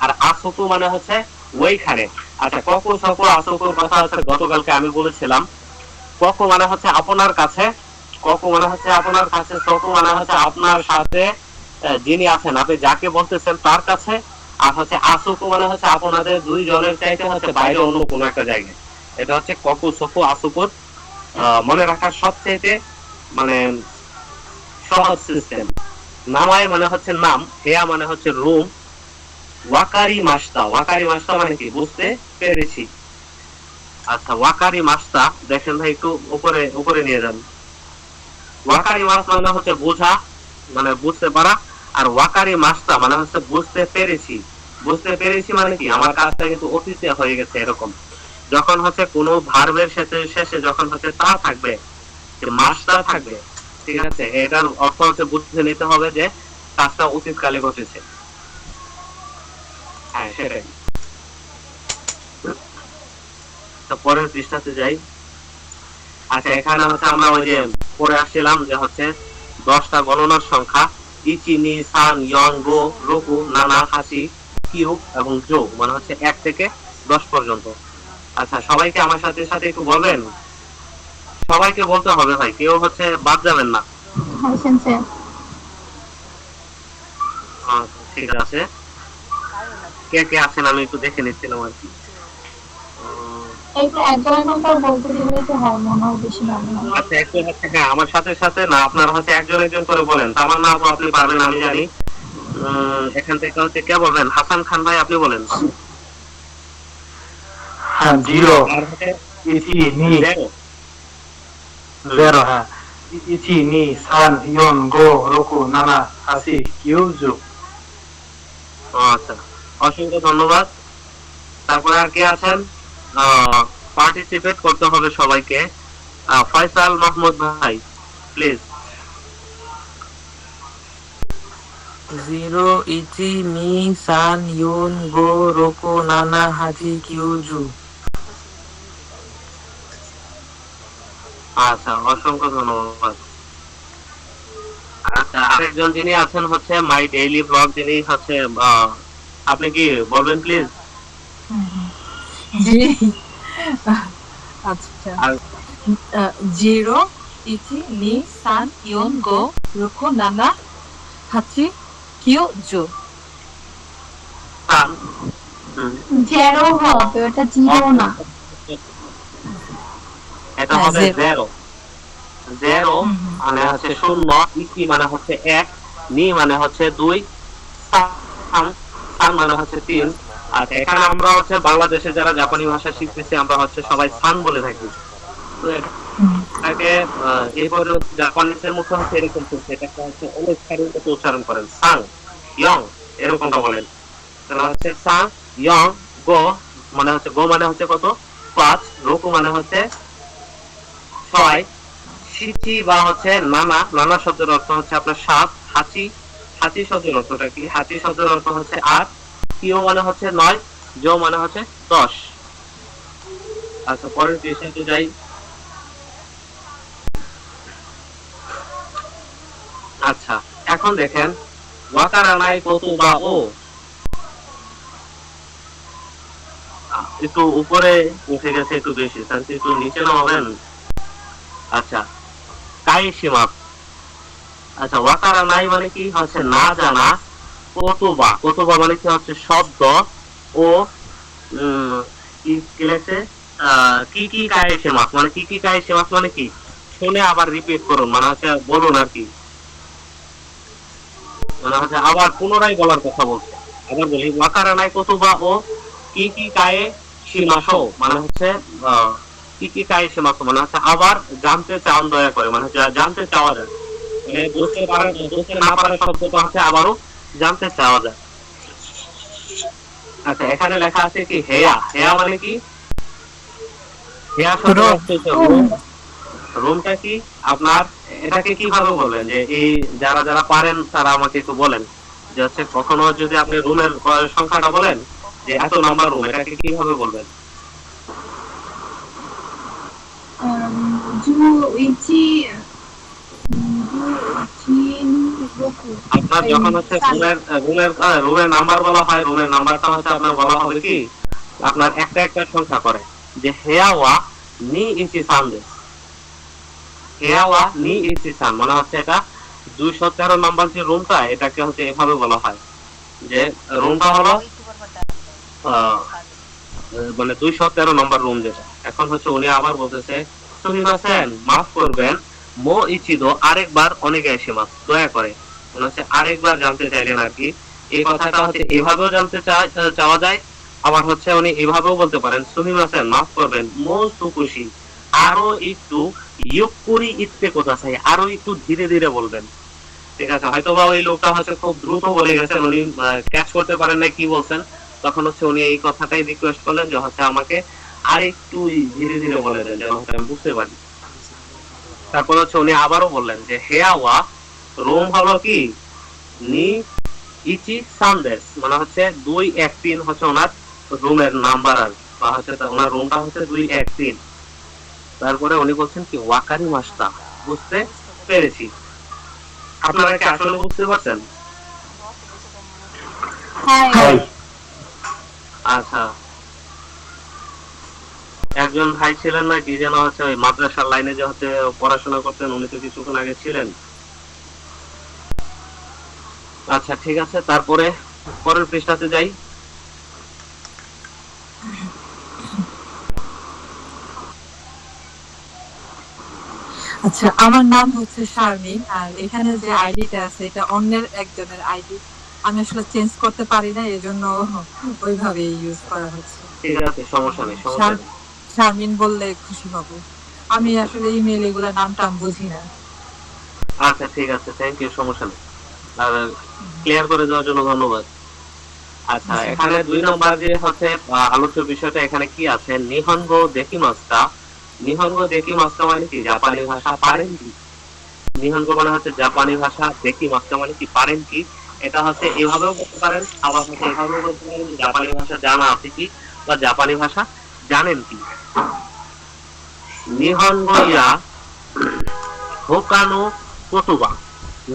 আর আসোকো মানে হচ্ছে ওইখানে। আচ্ছা, কোকো সোকো আসোকোর কথা হচ্ছে গতকালকে আমি বলেছিলাম। কোকো মানে হচ্ছে আপনার কাছে, কোকো মানে হচ্ছে আপনার কাছে, সোকো মানে হচ্ছে আপনার সাথে যিনি আছেন, আপনি যাকে বলতেছেন তার কাছে। আর হচ্ছে আসোকো মানে হচ্ছে আপনাদের দুইজনের চাইতে হচ্ছে বাইরে অন্য কোনো একটা জায়গায়। এটা হচ্ছে কোকো সোকো আসোকোর মনে রাখার সবচেয়ে মানে সহজ সিস্টেম। নামায় মানে হচ্ছে নাম, হেয়া মানে হচ্ছে রুম, ওয়াকারি মাস্তা, ওয়াকারি মাস্তা মানে কি বুঝতে পেরেছি। আচ্ছা, ওয়াকারি মাস্তা দেখেন ভাই, একটু উপরে উপরে নিয়ে যান। ওয়াকারি মাস মানে হচ্ছে বোঝা মানে বুঝতে পারা, আর ওয়াকারি মাস্তা মানে হচ্ছে বুঝতে পেরেছি। বুঝতে পেরেছি মানে কি, আমার কাজটা কিন্তু অতীতে হয়ে গেছে এরকম। যখন হচ্ছে কোনো ভার্বের শেষে যখন হচ্ছে তা থাকবে, মাস্তা থাকবে, ঠিক আছে, এটার অর্থ হচ্ছে বুঝতে নিতে হবে যে কাজটা অতীতকালে ঘটেছে। হ্যাঁ সেটাই। পরের পৃষ্ঠাতে যাই। আচ্ছা, এখানে হচ্ছে আমরা ওই যে পড়ে আসছিলাম যে হচ্ছে 10টা গণনার সংখ্যা, ইচি নি সান ইয়ং গো রোকু নানা হাসি কিউ এবং জো মানে হচ্ছে 1 থেকে 10 পর্যন্ত। আচ্ছা, সবাইকে আমার সাথে সাথে একটু বলবেন, সবাইকে বলতে হবে ভাই, কেউ হচ্ছে বাদ যাবেন না। ঠিক আছে, কে কে আছেন আমি একটু দেখে নিচ্ছিলাম আর কি। একটু একবার একবার বলতে দিলে তো হয়, মনে হয় বেশি ভালো হয়। আচ্ছা একটু হচ্ছে, হ্যাঁ আমার সাথে সাথে না, আপনারা হচ্ছে একজন একজন করে বলেন। তামান না আপু আপনি পারবেন আমি জানি। এখান থেকে হচ্ছে কে বলবেন? হাসান খান ভাই আপনি বলেন। হ্যাঁ, জিরো, আর হচ্ছে ইচি, নি, zero। zero, হ্যাঁ, ইচি, নি, সান, ইয়ন, গো, রোকু, নানা, হাসি, কিউজু। আচ্ছা, অসংখ্য ধন্যবাদ। তারপরে আর কে আছেন? পার্টিসিপেট করতে হবে সবাইকে। ফয়সাল মাহমুদ ভাই প্লিজ। জিরো, ইচি, নি, সান, ইউন, গো, রোকো, নানা, হাজি, কিউজু। আচ্ছা, অসংখ্য ধন্যবাদ। আচ্ছা, আরেকজন যিনি আছেন হচ্ছে মাই ডেইলি ব্লগ, যিনি হচ্ছে আপনি কি বলবেন প্লিজ? জি, আচ্ছা। আর জিরো, ইচি, নি, সান, ইয়ন, গো, রোকো, নানা, হাচি, কিউ, জু। জেরো হবে, ওটা জিরো না। এটা হ্যাঁ, হবে zero। জেরো। জেরো মানে হচ্ছে শূন্য, ইকি মানে হচ্ছে এক, নি মানে হচ্ছে দুই, সান সান মানে হচ্ছে তিন। আর এখানে আমরা হচ্ছে বাংলাদেশে যারা জাপানি ভাষা শিখতেছি আমরা হচ্ছে সবাই সান বলে থাকি। তো এটাকে এরপরে জাপানিজের মুখে হচ্ছে এরকম করছে, এটাকে হচ্ছে অনেক সারির মতো উচ্চারণ করেন, সাং ইয়ং এরকমটা বলেন। তাহলে হচ্ছে সাং ইয়ং গো মানে হচ্ছে, গো মানে হচ্ছে কত? 5, রোকু মানে হচ্ছে 6, শিচি বা হচ্ছে নানা, নানা শব্দের অর্থ হচ্ছে আপনার 7, হাচি, হাচি শব্দের অর্থটা কি? হাচি শব্দের অর্থ হচ্ছে 8, কিও মানে হচ্ছে 9, জো মানে হচ্ছে 10। আচ্ছা পরের বিষয়তে যাই। আচ্ছা এখন দেখেন ওয়াকারানাই কতু বা ও, একটু উপরে উঠে গেছে একটু বেশি, তাহলে একটু নিচে নামাবেন। আচ্ছা কাইশিমা। আচ্ছা ওয়াকারানাই মানে কি হচ্ছে না জানা, কতবা, কতবা মানে কি হচ্ছে শব্দ, ও কি লেখছে কি কি কাইশিমা মানে কি কি কাইশিমা মানে কি শুনে আবার রিপিট করুন, মানে হচ্ছে বলুন আর কি, মানে হচ্ছে আবার পুনরায় বলার কথা বলছে। আবার বলি ওয়াকারানাই কতবা ও কি কি কায়ে সীমাসো মানে হচ্ছে কি কি কায়ে সীমাসো মানে হচ্ছে আবার জানতে চান দয়া করে, মানে হচ্ছে জানতে চাওয়া যায়, মানে বুঝতে পারা, বুঝতে না পারার শব্দটা হচ্ছে আবারও জানতে চাওয়া যায়। আচ্ছা এখানে লেখা আছে কি হেয়া, হেয়া মানে কি? হেয়া শব্দের অর্থ হচ্ছে রুম। রুমটা কি আপনার, এটাকে কিভাবে বলবেন? যে এই যারা যারা পারেন তারা আমাকে একটু বলেন যে হচ্ছে কখনো যদি আপনি রুমের সংখ্যাটা বলেন যে এত নাম্বার রুম, এটাকে কিভাবে বলবেন? জু ইচি রোকু। আপনার যখন হচ্ছে রুমের রুমের রুমের নাম্বার বলা হয়, রুমের নাম্বারটা হচ্ছে আপনার বলা হবে কি আপনার একটা একটা সংখ্যা করে, যে হেয়াওয়া নি ইচি সানদেস, হেয়াওয়া নি ইচি সান মানে হচ্ছে এটা 213 নাম্বার যে রুমটা, এটাকে হচ্ছে এভাবে বলা হয় যে রুমটা হলো মানে 213 নম্বর রুম যেটা। এখন হচ্ছে উনি আবার বলতেছে সুমিমাসেন মাফ করবেন, মো ইচিদো আরেকবার অনেক এসেমাস দয়া করে, মানে হচ্ছে আরেকবার জানতে চাইলেন আর কি। এই কথাটা হচ্ছে এভাবেও জানতে চাওয়া যায়, আবার হচ্ছে উনি এভাবেও বলতে পারেন সুমিমাসেন মাফ করবেন, মো সুকুশি আরো একটু ইয়ুকুরি ইত্তে কথা চাই, আরো একটু ধীরে ধীরে বলবেন। ঠিক আছে, হয়তো বা ওই লোকটা হচ্ছে খুব দ্রুত বলে গেছেন, উনি ক্যাচ করতে পারেন না কি বলছেন, তখন হচ্ছে উনি এই কথাটাই রিকোয়েস্ট করলেন যে হচ্ছে আমাকে আরেকটু ধীরে ধীরে বলে দেন যেন আমি বুঝতে পারি। তারপর হচ্ছে উনি আবারও বললেন যে হেয়াওয়া রুম হলো কি নি ইচি সানদেস মানে হচ্ছে 213 হচ্ছে ওনার রুমের নাম্বার, আর বা হচ্ছে ওনার রুমটা হচ্ছে 213। তারপরে উনি বলছেন কি ওয়াকারি মাস্তা বুঝতে পেরেছি। আপনারা কি আসলে বুঝতে পারছেন? হ্যাঁ আচ্ছা একজন ভাই ছিলেন না কি যেন হচ্ছে ওই মাদ্রাসার লাইনে যে হচ্ছে পড়াশোনা করতেন, উনি তো কিছুক্ষণ আগে ছিলেন। আচ্ছা ঠিক আছে, তারপরে পরের পৃষ্ঠাতে যাই। আচ্ছা, আমার নাম হচ্ছে শারমিন, আর এখানে যে আইডিটা আছে এটা অন্যের একজনের আইডি। আমি আসলে চেঞ্জ করতে পারি না, এজন্য ওইভাবে ইউজ করা হচ্ছে। ঠিক আছে, সমস্যা নেই, সমস্যা শার- নেই। শারমিন বললে খুশি হব। আমি আসলে ইমেল এগুলা নাম টাম বুঝি না। আচ্ছা ঠিক আছে, থ্যাংক ইউ, সমস্যা নেই। আর ক্লিয়ার করে দেওয়ার জন্য ধন্যবাদ। আচ্ছা, আচ্ছা। এখানে 2 নম্বর যে হচ্ছে আলোচ্য বিষয়টা এখানে কি আছে, নিহনগো দেকিমাস্তা। নিহনগো দেকিমাস্তা মানে কি, জাপানি ভাষা পারেন কি? নিহনগো মানে হচ্ছে জাপানি ভাষা, দেকিমাস্তা মানে কি, পারেন কি? এটা হচ্ছে এভাবেও বলতে পারেন, আবার হচ্ছে এভাবেও বলতে পারেন যে জাপানি ভাষা জানা আছে কি, বা জাপানি ভাষা জানেন কি। নিহনগো ইয়া হোকানো কোতুবা।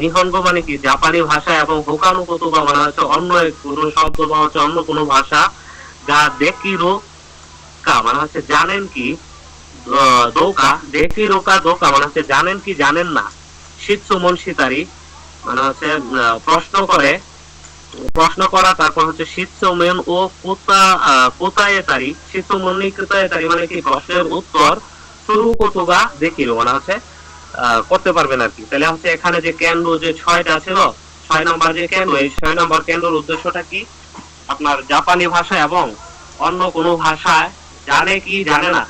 নিহনগো মানে কি, জাপানি ভাষা, এবং হোকানো কোতুবা মানে হচ্ছে অন্য কোনো শব্দ বা হচ্ছে অন্য কোনো ভাষা। যা দেকিরো কা মানে হচ্ছে জানেন কি, দোকা দেকিরো কা দোকা মানে হচ্ছে জানেন কি জানেন না। শিৎসুমন শিতারি মানে হচ্ছে প্রশ্ন করে, প্রশ্ন করা, তারপর হচ্ছে শিৎসুমেন ও কোতায়েতারি। শিৎসুমনি কোতায়েতারি মানে কি, প্রশ্নের উত্তর শুরু কোতুবা দেকিরো মানে হচ্ছে করতে পারবেন আর কি। তাহলে হচ্ছে এখানে যে কেন্দ্র যে 6টা ছিল, 6 নম্বর যে কেন্দ্র, এই 6 নম্বর কেন্দ্রের উদ্দেশ্যটা কি, আপনার জাপানি ভাষা এবং অন্য কোনো ভাষায় জানে কি জানে না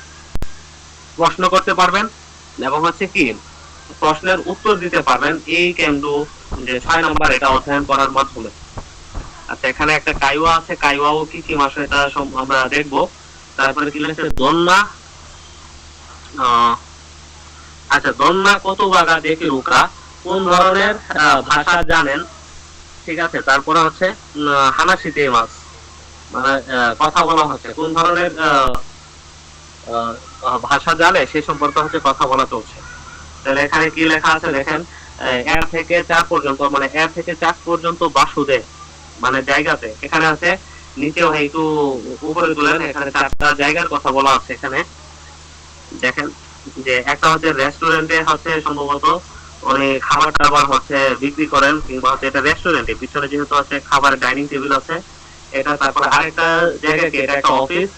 প্রশ্ন করতে পারবেন, এবং হচ্ছে কি প্রশ্নের উত্তর দিতে পারবেন এই কেন্দ্র যে 6 নম্বর, এটা অধ্যয়ন করার মাধ্যমে। আচ্ছা, এখানে একটা কাইওয়া আছে, কাইওয়াও কি কি মাসে এটা আমরা দেখবো। তারপরে কি লাগছে, দন্না। আচ্ছা, দন্না কত বাগা দেখি রুকা, কোন ধরনের ভাষা জানেন। ঠিক আছে, তারপরে হচ্ছে হানাশিতে মাছ মানে কথা বলা হচ্ছে, কোন ধরনের ভাষা জানে সে সম্পর্কে হচ্ছে কথা বলা চলছে। তাহলে এখানে কি লেখা আছে দেখেন, 1 থেকে 4 পর্যন্ত, মানে 1 থেকে 4 পর্যন্ত বাসুদে মানে জায়গাতে, এখানে আছে নিচেও একটু উপরে তুলেন, এখানে 4টা জায়গার কথা বলা আছে। এখানে দেখেন যে একটা হচ্ছে রেস্টুরেন্টে হচ্ছে সম্ভবত উনি খাবার টাবার হচ্ছে বিক্রি করেন, কিংবা হচ্ছে এটা রেস্টুরেন্টে পিছনে যেহেতু আছে খাবারের ডাইনিং টেবিল আছে এটা। তারপরে আরেকটা জায়গায় কি, এটা একটা অফিস,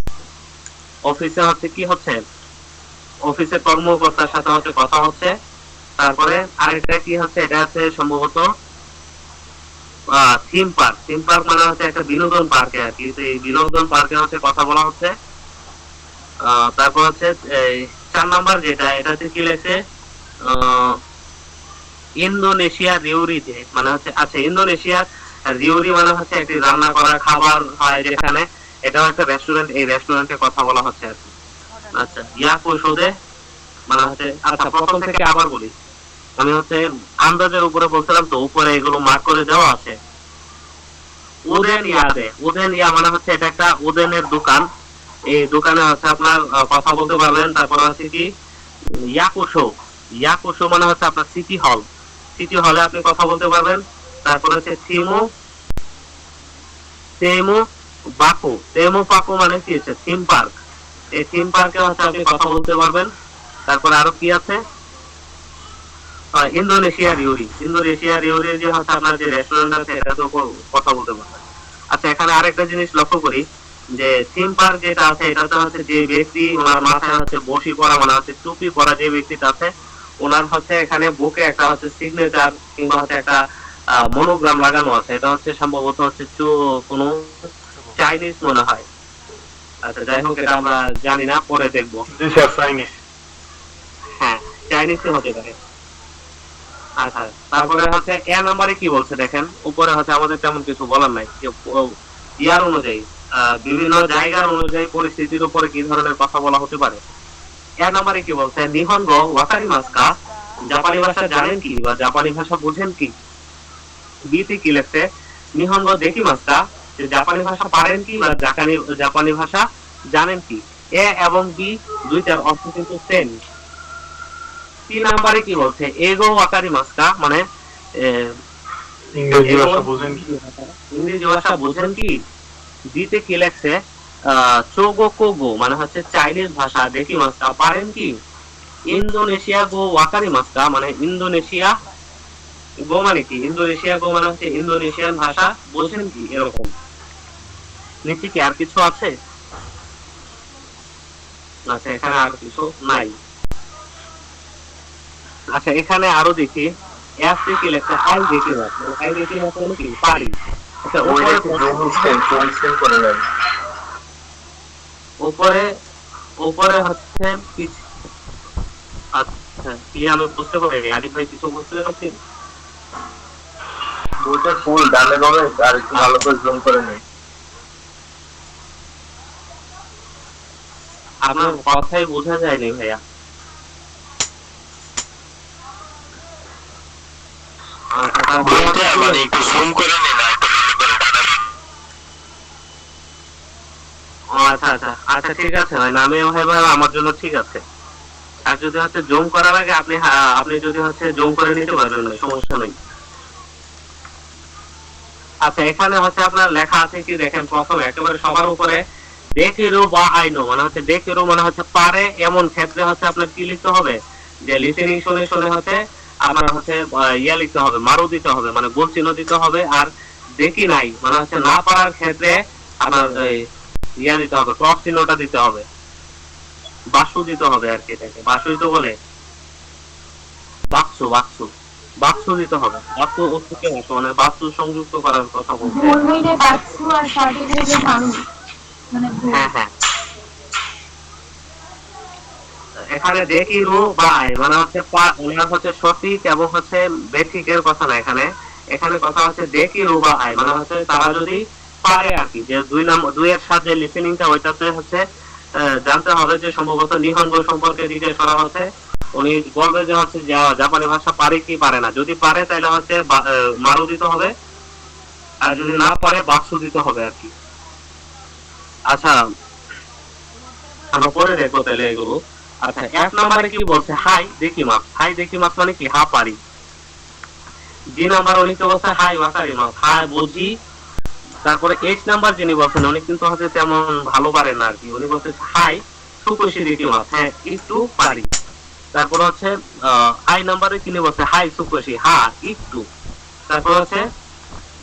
অফিসে হচ্ছে কি হচ্ছে, অফিসের কর্মকর্তার সাথে হচ্ছে কথা হচ্ছে। তারপরে আরেকটা কি হচ্ছে, এটা হচ্ছে সম্ভবত থিম পার্ক। থিম পার্ক মানে হচ্ছে একটা বিনোদন পার্কে আর কি, এই বিনোদন পার্কে হচ্ছে কথা বলা হচ্ছে। তারপর হচ্ছে 4 নাম্বার যেটা, এটা হচ্ছে কি লেখছে, ইন্দোনেশিয়া রিউরিতে মানে হচ্ছে, আচ্ছা ইন্দোনেশিয়া রিউরি মানে হচ্ছে একটি রান্না করা খাবার হয় যেখানে, এটাও একটা রেস্টুরেন্ট, এই রেস্টুরেন্টে কথা বলা হচ্ছে আর কি। আচ্ছা, ইয়াকুশোদে মানে হচ্ছে, আচ্ছা প্রথম থেকে আবার বলি, আমি হচ্ছে আন্দাজের উপরে বলছিলাম তো, উপরে এগুলো মার্ক করে দেওয়া আছে। উদেন ইয়াদে, উদেন ইয়া মানে হচ্ছে এটা একটা উদেনের দোকান, এই দোকানে হচ্ছে আপনার কথা বলতে পারবেন। তারপর হচ্ছে কি ইয়াকুশো, ইয়াকুশো মানে হচ্ছে আপনার সিটি হল, সিটি হলে আপনি কথা বলতে পারবেন। তারপর হচ্ছে থিমো, তেমো বাকো, তেমো পাকো মানে কি হচ্ছে থিম পার্ক, এই থিম পার্কে হচ্ছে আপনি কথা বলতে পারবেন। তারপর আরো কি আছে, ইন্দোনেশিয়া রিউরি, ইন্দোনেশিয়া রিউরি যে হচ্ছে আপনার যে রেস্টুরেন্ট আছে এটা তো কথা বলতে পারবেন। আচ্ছা, এখানে আরেকটা জিনিস লক্ষ্য করি যে থিম পার্ক যেটা আছে এটাতে হচ্ছে যে ব্যক্তি ওনার মাথায় হচ্ছে বসি পরা মানে হচ্ছে টুপি পরা যে ব্যক্তিটা আছে, ওনার হচ্ছে এখানে বুকে একটা হচ্ছে সিগনেচার কিংবা হচ্ছে একটা মনোগ্রাম লাগানো আছে। এটা হচ্ছে সম্ভবত হচ্ছে কোনো চাইনিজ মনে হয়। আচ্ছা যাই হোক, এটা আমরা জানি না, পরে দেখবো। জি স্যার, চাইনিজ। হ্যাঁ, চাইনিজই হতে পারে। আচ্ছা, তারপরে হচ্ছে এ নাম্বারে কি বলছে দেখেন, উপরে হচ্ছে আমাদের তেমন কিছু বলার নাই, ইয়ার অনুযায়ী বিভিন্ন জায়গার অনুযায়ী পরিস্থিতির উপরে কি ধরনের কথা বলা হতে পারে। এ নাম্বারে কি বলছে, নিহনগো ওয়াকারিমাসু কা, জাপানি ভাষা জানেন কি বা জাপানি ভাষা বুঝেন কি। বিতে কি লেখছে, নিহনগো দেকিমাসু কা, জাপানি ভাষা পারেন কি বা জাপানি ভাষা জানেন কি। এ এবং বি দুইটার অর্থ কিন্তু সেম। 3 নাম্বারে কি বলছে, এগো ওয়াকারিমাসু কা মানে ইংরেজি ভাষা বুঝেন কি, ইংরেজি ভাষা বুঝেন কি। দিতে কি লেখছে, চোগো কোগো মানে হচ্ছে চাইনিজ ভাষা দেকিমাসু কা পারেন কি। ইন্দোনেশিয়া গো ওয়াকারিমাসু কা মানে ইন্দোনেশিয়া গো মানে কি, ইন্দোনেশিয়া গো মানে হচ্ছে ইন্দোনেশিয়ান ভাষা বুঝেন কি, এরকম। নিচে কি আর কিছু আছে? আচ্ছা, এখানে আর কিছু নাই। আচ্ছা এখানে আরো দেখি এফ কি লেখা আই দেখি না, আই দেখি না মানে কি পারি। আচ্ছা উপরে উপরে হচ্ছে আচ্ছা কি আমি বুঝতে পারিনি, আরিফ ভাই কিছু বুঝতে পারছেন? বইটা ফুল ডালে হবে আর একটু ভালো করে জুম করে নেই। আপনার কথাই বোঝা যায়নি ভাইয়া। একটু জুম করে নিন। আচ্ছা আচ্ছা আচ্ছা ঠিক আছে ভাই, নামে ভাই ভাই আমার জন্য ঠিক আছে। আর যদি হচ্ছে জুম করার আগে আপনি আপনি যদি হচ্ছে জুম করে নিতে পারবেন না, সমস্যা নেই। আচ্ছা এখানে হচ্ছে আপনার লেখা আছে কি দেখেন, প্রথমে একেবারে সবার উপরে দেখিরো বা আইনো মানে হচ্ছে দেখিরো মানে হচ্ছে পারে, এমন ক্ষেত্রে হচ্ছে আপনার কি লিখতে হবে, যে লিসেনিং শুনে শুনে হচ্ছে আপনার হচ্ছে ইয়া লিখতে হবে, মারু দিতে হবে মানে গোল চিহ্ন দিতে হবে। আর দেখি নাই মানে হচ্ছে না পারার ক্ষেত্রে আপনার ইয়া দিতে হবে, ক্রস চিহ্নটা দিতে হবে, বাক্সু দিতে হবে আর কি, এটাকে বাক্সুই তো বলে, বাক্সু বাক্সু বাক্সু দিতে হবে। বাক্সু থেকে মানে বাক্সু সংযুক্ত করার কথা বলছে। ভুল হইলে বাক্সু আর সঠিক হইলে মানুষ মানে ভুল। হ্যাঁ হ্যাঁ এখানে দেখি রু বাই মানে হচ্ছে ওনার হচ্ছে সঠিক এবং হচ্ছে বেঠিকের কথা না, এখানে এখানে কথা হচ্ছে দেখি রু বা আই মানে হচ্ছে তারা যদি পারে আর কি, যে দুই এর সাথে লিসেনিংটা ওইটাতে হচ্ছে জানতে হবে যে সম্ভবত নিহঙ্গ সম্পর্কে জিজ্ঞেস করা হচ্ছে। উনি বলবে যে হচ্ছে জাপানি ভাষা পারে কি পারে না, যদি পারে তাহলে হচ্ছে মারু দিতে হবে, আর যদি না পারে বাক্সু দিতে হবে আর কি। আচ্ছা আমরা পরে দেখবো তাহলে এগুলো। আচ্ছা এক নম্বরে কি বলছে, হাই দেখি মাপ, হাই দেখি মাপ মানে কি হা পারি। দুই নাম্বার উনি তো বলছে হাই ওয়াকারি মাপ, হ্যাঁ বুঝি। তারপরে 8 নাম্বার যিনি বলছেন উনি কিন্তু হচ্ছে তেমন ভালো পারেন না আর কি, উনি বলছে হাই সুকুশি দেখি মাপ, হ্যাঁ একটু পারি। তারপর হচ্ছে আই নাম্বারে তিনি বলছে হাই সুকুশি হ্যাঁ একটু। তারপর হচ্ছে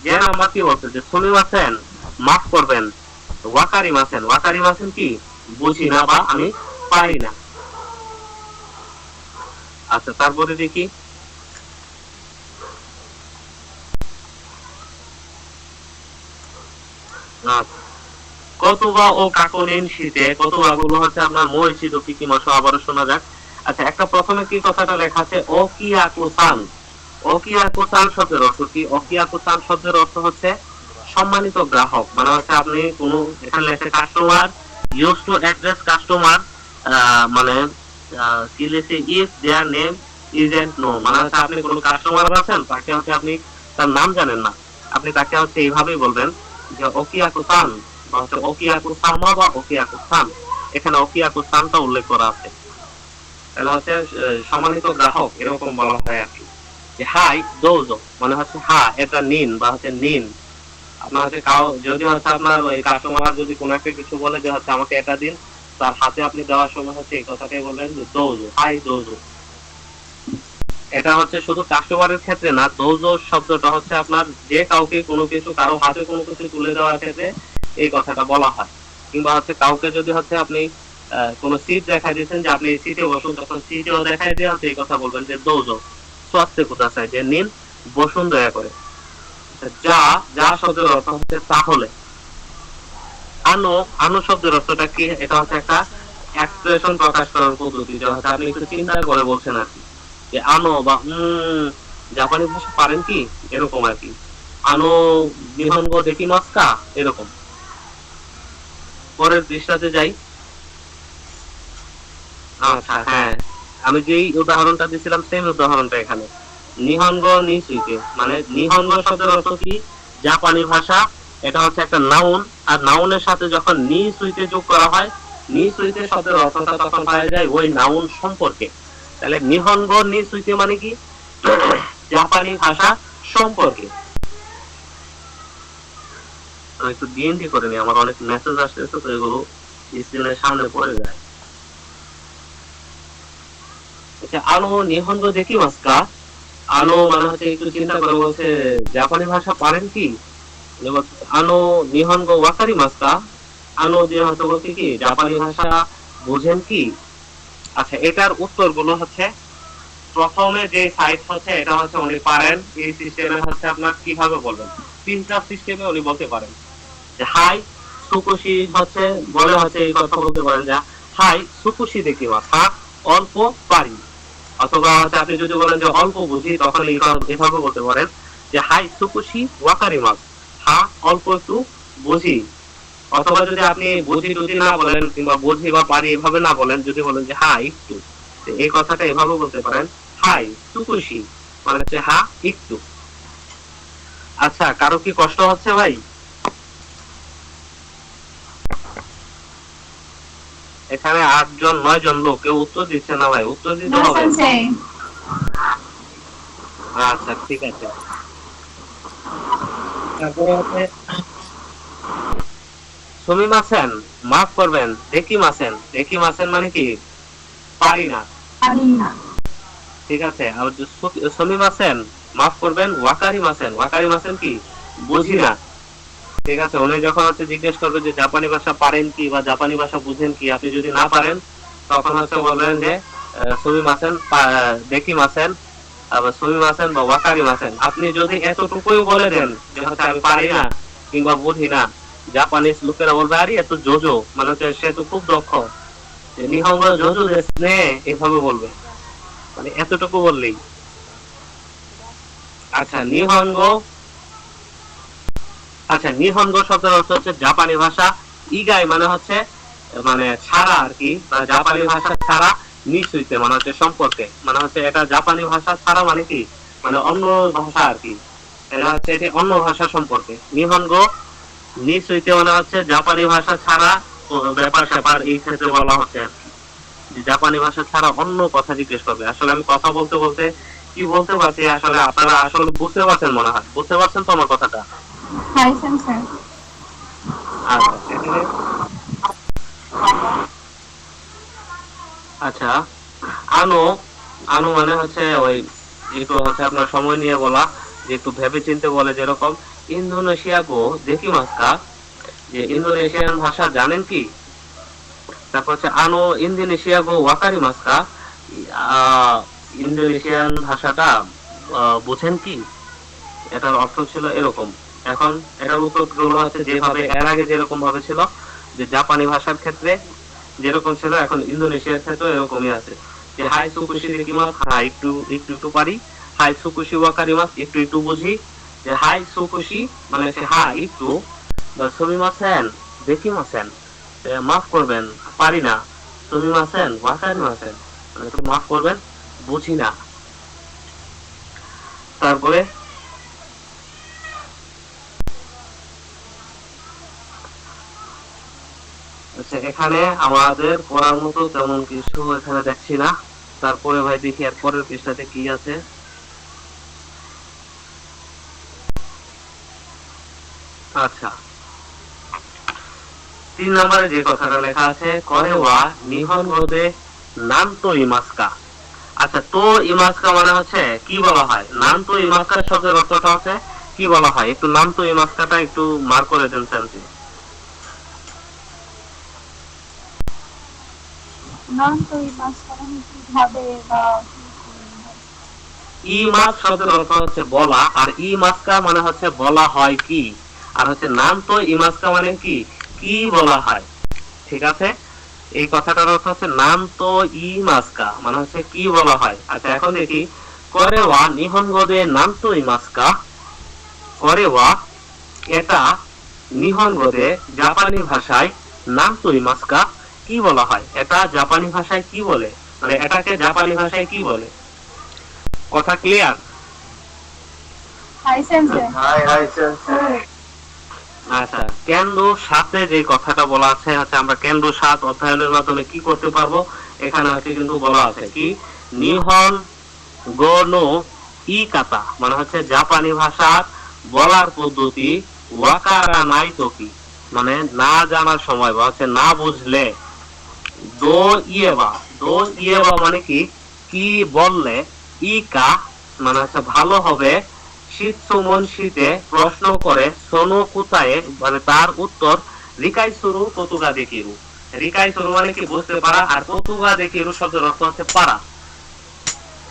যে নাম্বার কি বলছে যে সুমি মাছেন মাফ করবেন, ওয়াকারি মাছেন, ওয়াকারি মাছেন কি বুঝি না বা আমি পারি না। আচ্ছা তারপরে দেখি কতবা ও কাকনিন শীতে, কতবা গুলো হচ্ছে আপনার মরিচিত কি মাস আবারও শোনা যাক। আচ্ছা একটা প্রথমে কি কথাটা লেখা আছে ওকিয়াকুসান, ওকিয়াকুসান শব্দের অর্থ কি? ওকিয়াকুসান শব্দের অর্থ হচ্ছে সম্মানিত গ্রাহক, মানে হচ্ছে আপনি কোন এখানে লেখা customer use to address customer মানে কি লেখে if their name isn't no মানে হচ্ছে আপনি কোন কাস্টমার আছেন তাকে হচ্ছে আপনি তার নাম জানেন না, আপনি তাকে হচ্ছে এইভাবেই বলবেন যে ওকিয়াকুসান বা হচ্ছে ওকিয়াকুসামা বা ওকিয়াকুসান। এখানে ওকিয়াকুসানটা উল্লেখ করা আছে, তাহলে হচ্ছে সম্মানিত গ্রাহক এরকম বলা হয় আর কি। যে হাই দোজো মানে হচ্ছে হ্যাঁ এটা নিন বা হচ্ছে নিন। আপনার হচ্ছে যদি হচ্ছে আপনার ওই কাস্টমার যদি কোনো একটা কিছু বলে যে হচ্ছে আমাকে এটা দিন, তার হাতে আপনি দেওয়ার সময় হচ্ছে এই কথাটাই বলবেন যে দোজো, হাই দোজো। এটা হচ্ছে শুধু কাস্টমারের ক্ষেত্রে না, দোজো শব্দটা হচ্ছে আপনার যে কাউকে কোনো কিছু কারো হাতে কোনো কিছু তুলে দেওয়ার ক্ষেত্রে এই কথাটা বলা হয়। কিংবা হচ্ছে কাউকে যদি হচ্ছে আপনি কোন সিট দেখাই দিয়েছেন যে আপনি এই সিটে বসুন, তখন সিটেও দেখাই দিয়ে হচ্ছে এই কথা বলবেন যে দোজো স্বাস্থ্য কোথা চাই, যে নিন বসুন দয়া করে। যা যা শব্দের অর্থ হচ্ছে তাহলে। আনো, আনো শব্দের অর্থটা কি? এটা হচ্ছে একটা এক্সপ্রেশন প্রকাশ করার পদ্ধতি, যা হচ্ছে আপনি একটু চিন্তা করে বলছেন আর কি, যে আনো বা জাপানি ভাষা পারেন কি এরকম আর কি। আনো নিহনগো দেখি মাস্কা এরকম। পরের পৃষ্ঠাতে যাই। আচ্ছা হ্যাঁ আমি যেই উদাহরণটা দিয়েছিলাম সেম উদাহরণটা এখানে। নিহনগো নিসুইতে মানে নিহনগো শব্দের অর্থ কি? জাপানি ভাষা। এটা হচ্ছে একটা নাউন, আর নাউনের সাথে যখন নিসুইতে যোগ করা হয়, নিসুইতে শব্দের অর্থটা তখন পাওয়া যায় ওই নাউন সম্পর্কে। তাহলে নিহনগো নিসুইতে মানে কি? জাপানি ভাষা সম্পর্কে। আমি একটু ডিএনডি করে নিই, আমার অনেক মেসেজ আসতেছে তো এগুলো স্ক্রিনের সামনে পড়ে যায়। আচ্ছা আনো নিহনগো দেখি মাস্কা, আনো মানে হচ্ছে একটু চিন্তা করে বলছে জাপানি ভাষা পারেন কি? আনো নিহনগো ওয়াকারি মাস্কা, আনো দিয়ে হয়তো বলছে কি জাপানি ভাষা বুঝেন কি? আচ্ছা এটার উত্তরগুলো হচ্ছে প্রথমে যে সাইড হচ্ছে এটা হচ্ছে উনি পারেন, এই সিস্টেমে হচ্ছে আপনার কিভাবে বলবেন, তিনটা সিস্টেমে উনি বলতে পারেন যে হাই সুকুশি হচ্ছে বলে হচ্ছে এই কথা বলতে পারেন যে হাই সুকুশি দেখি মাছ, হ্যাঁ অল্প পারি। অথবা হচ্ছে আপনি যদি বলেন যে অল্প বুঝি, তখন এভাবে বলতে পারেন যে হাই সুকুশি ওয়াকারি মাছ, হ্যাঁ অল্প একটু বুঝি। অথবা যদি আপনি বুঝি টুঝি না বলেন কিংবা বুঝি বা পারি এভাবে না বলেন, যদি বলেন যে হ্যাঁ একটু, এই কথাটা এভাবে বলতে পারেন হাই সুকুশি, মানে হচ্ছে হ্যাঁ একটু। আচ্ছা, কারো কি কষ্ট হচ্ছে ভাই? এখানে 8 জন 9 জন লোক, কেউ উত্তর দিচ্ছে না ভাই, উত্তর দিতে No হবে। sensei. আচ্ছা ঠিক আছে। তারপরে হচ্ছে সুমিমাসেন, মাফ করবেন, দেকিমাসেন। দেকিমাসেন মানে কি পারি না, Arina. ঠিক আছে। আর সুমিমাসেন মাফ করবেন, ওয়াকারিমাসেন। ওয়াকারিমাসেন কি বুঝি না, ঠিক আছে। উনি যখন হচ্ছে জিজ্ঞেস করবে যে জাপানি ভাষা পারেন কি বা জাপানি ভাষা বুঝেন কি, আপনি যদি না পারেন তখন হচ্ছে বলবেন যে সুমিমাসেন, দেকিমাসেন, আবার সুমিমাসেন বা ওয়াকারিমাসেন। আপনি যদি এতটুকুই বলে দেন যে হচ্ছে আমি পারি না কিংবা বুঝি না, জাপানিজ লোকেরা বলবে আরে এত জোজো, মানে হচ্ছে সে তো খুব দক্ষ, নিহঙ্গ জোজো দেশে নে, এভাবে বলবে, মানে এতটুকু বললেই। আচ্ছা নিহঙ্গ, আচ্ছা নিহঙ্গ শব্দের অর্থ হচ্ছে জাপানি ভাষা, ইগাই মানে হচ্ছে মানে ছাড়া আর কি, মানে জাপানি ভাষা ছাড়া, নিশ্চয়তে মানে হচ্ছে সম্পর্কে, মানে হচ্ছে এটা জাপানি ভাষা ছাড়া মানে কি, মানে অন্য ভাষা আর কি, এটা হচ্ছে এটি অন্য ভাষা সম্পর্কে। নিহঙ্গ নিশ্চয়তে মানে হচ্ছে জাপানি ভাষা ছাড়া ব্যাপার স্যাপার, এই ক্ষেত্রে বলা হচ্ছে আর কি, যে জাপানি ভাষা ছাড়া অন্য কথা জিজ্ঞেস করবে। আসলে আমি কথা বলতে বলতে কি বলতে পারছি, আসলে আপনারা আসলে বুঝতে পারছেন মনে হয়, বুঝতে পারছেন তো আমার কথাটা? Hi sensei. আচ্ছা আনো, আনো মানে হচ্ছে ওই একটু হচ্ছে আপনার সময় নিয়ে বলা, যে একটু ভেবে চিন্তে বলে, যেরকম ইন্দোনেশিয়া গো দেখি মাস্কা, যে ইন্দোনেশিয়ান ভাষা জানেন কি। তারপর হচ্ছে আনো ইন্দোনেশিয়া গো ওয়াকারি মাস্কা, ইন্দোনেশিয়ান ভাষাটা বুঝেন কি, এটার অর্থ ছিল এরকম। এখন এটার উত্তর গুলো হচ্ছে যেভাবে এর আগে যেরকম ভাবে ছিল, যে জাপানি ভাষার ক্ষেত্রে যেরকম ছিল, এখন ইন্দোনেশিয়ার ক্ষেত্রে এরকমই আছে, যে হাই সুকুশি দেকিমাস, হ্যাঁ একটু একটু একটু পারি, হাই সুকুশি ওয়াকারিমাস, একটু একটু বুঝি, যে হাই সুকুশি মানে হচ্ছে হ্যাঁ একটু, বা সুমিমাসেন দেকিমাসেন, মাফ করবেন পারি না, সুমিমাসেন ওয়াকারিমাসেন মানে হচ্ছে মাফ করবেন বুঝি না। তারপরে আচ্ছা এখানে আমাদের পড়ার মতো তেমন কিছু এখানে দেখছি না। তারপরে ভাই দেখি এর পরের পৃষ্ঠাতে কি আছে। আচ্ছা 3 নম্বরে যে কথাটা লেখা আছে, করে ওয়া নিহনগোদে নানতো ইমাস্কা। আচ্ছা তো ইমাস্কা মানে হচ্ছে কি বলা হয়, নানতো ইমাস্কা শব্দের অর্থটা হচ্ছে কি বলা হয়, একটু নানতো ইমাস্কাটা একটু মার্ক করে দেন সেন্সি। Non to imaskara কিভাবে বা ইমাস শব্দের অর্থ হচ্ছে বলা, আর ইমাস্কা মানে হচ্ছে বলা হয় কি, আর হচ্ছে নাম তো ইমাস্কা মানে কি, কি বলা হয়, ঠিক আছে। এই কথাটার অর্থ হচ্ছে নাম তো ইমাস্কা মানে হচ্ছে কি বলা হয়। আচ্ছা এখন দেখি, করে ওয়া নিহনগোদে নাম তো ইমাস্কা, করে ওয়া এটা নিহনগোদে জাপানি ভাষায় নাম তো ইমাস্কা কি বলা হয়, এটা জাপানি ভাষায় কি বলে, মানে এটাকে জাপানি ভাষায় কি বলে, কথা clear? Hi sensei. Hi hi sensei. আচ্ছা কেন্দ্র সাথে যে কথাটা বলা আছে, হচ্ছে আমরা কেন্দ্র 7 অধ্যয়নের মাধ্যমে কি করতে পারবো, এখানে হচ্ছে কিন্তু বলা আছে কি, নিহন গো নো ই কাতা মানে হচ্ছে জাপানি ভাষার বলার পদ্ধতি, ওয়াকারা নাই তো কি মানে না জানার সময় বা হচ্ছে না বুঝলে, দো ইয়েবা, দো ইয়েবা মানে কি, কি বললে, ইকা মানে হচ্ছে ভালো হবে, শীত সুমন শীতে প্রশ্ন করে, সোনো কোথায় মানে তার উত্তর, রিকাই সুরু কতুগা দেখিরু। রিকাই সুরু মানে কি বুঝতে পারা, আর কতুগা দেখিরু শব্দের অর্থ হচ্ছে পারা।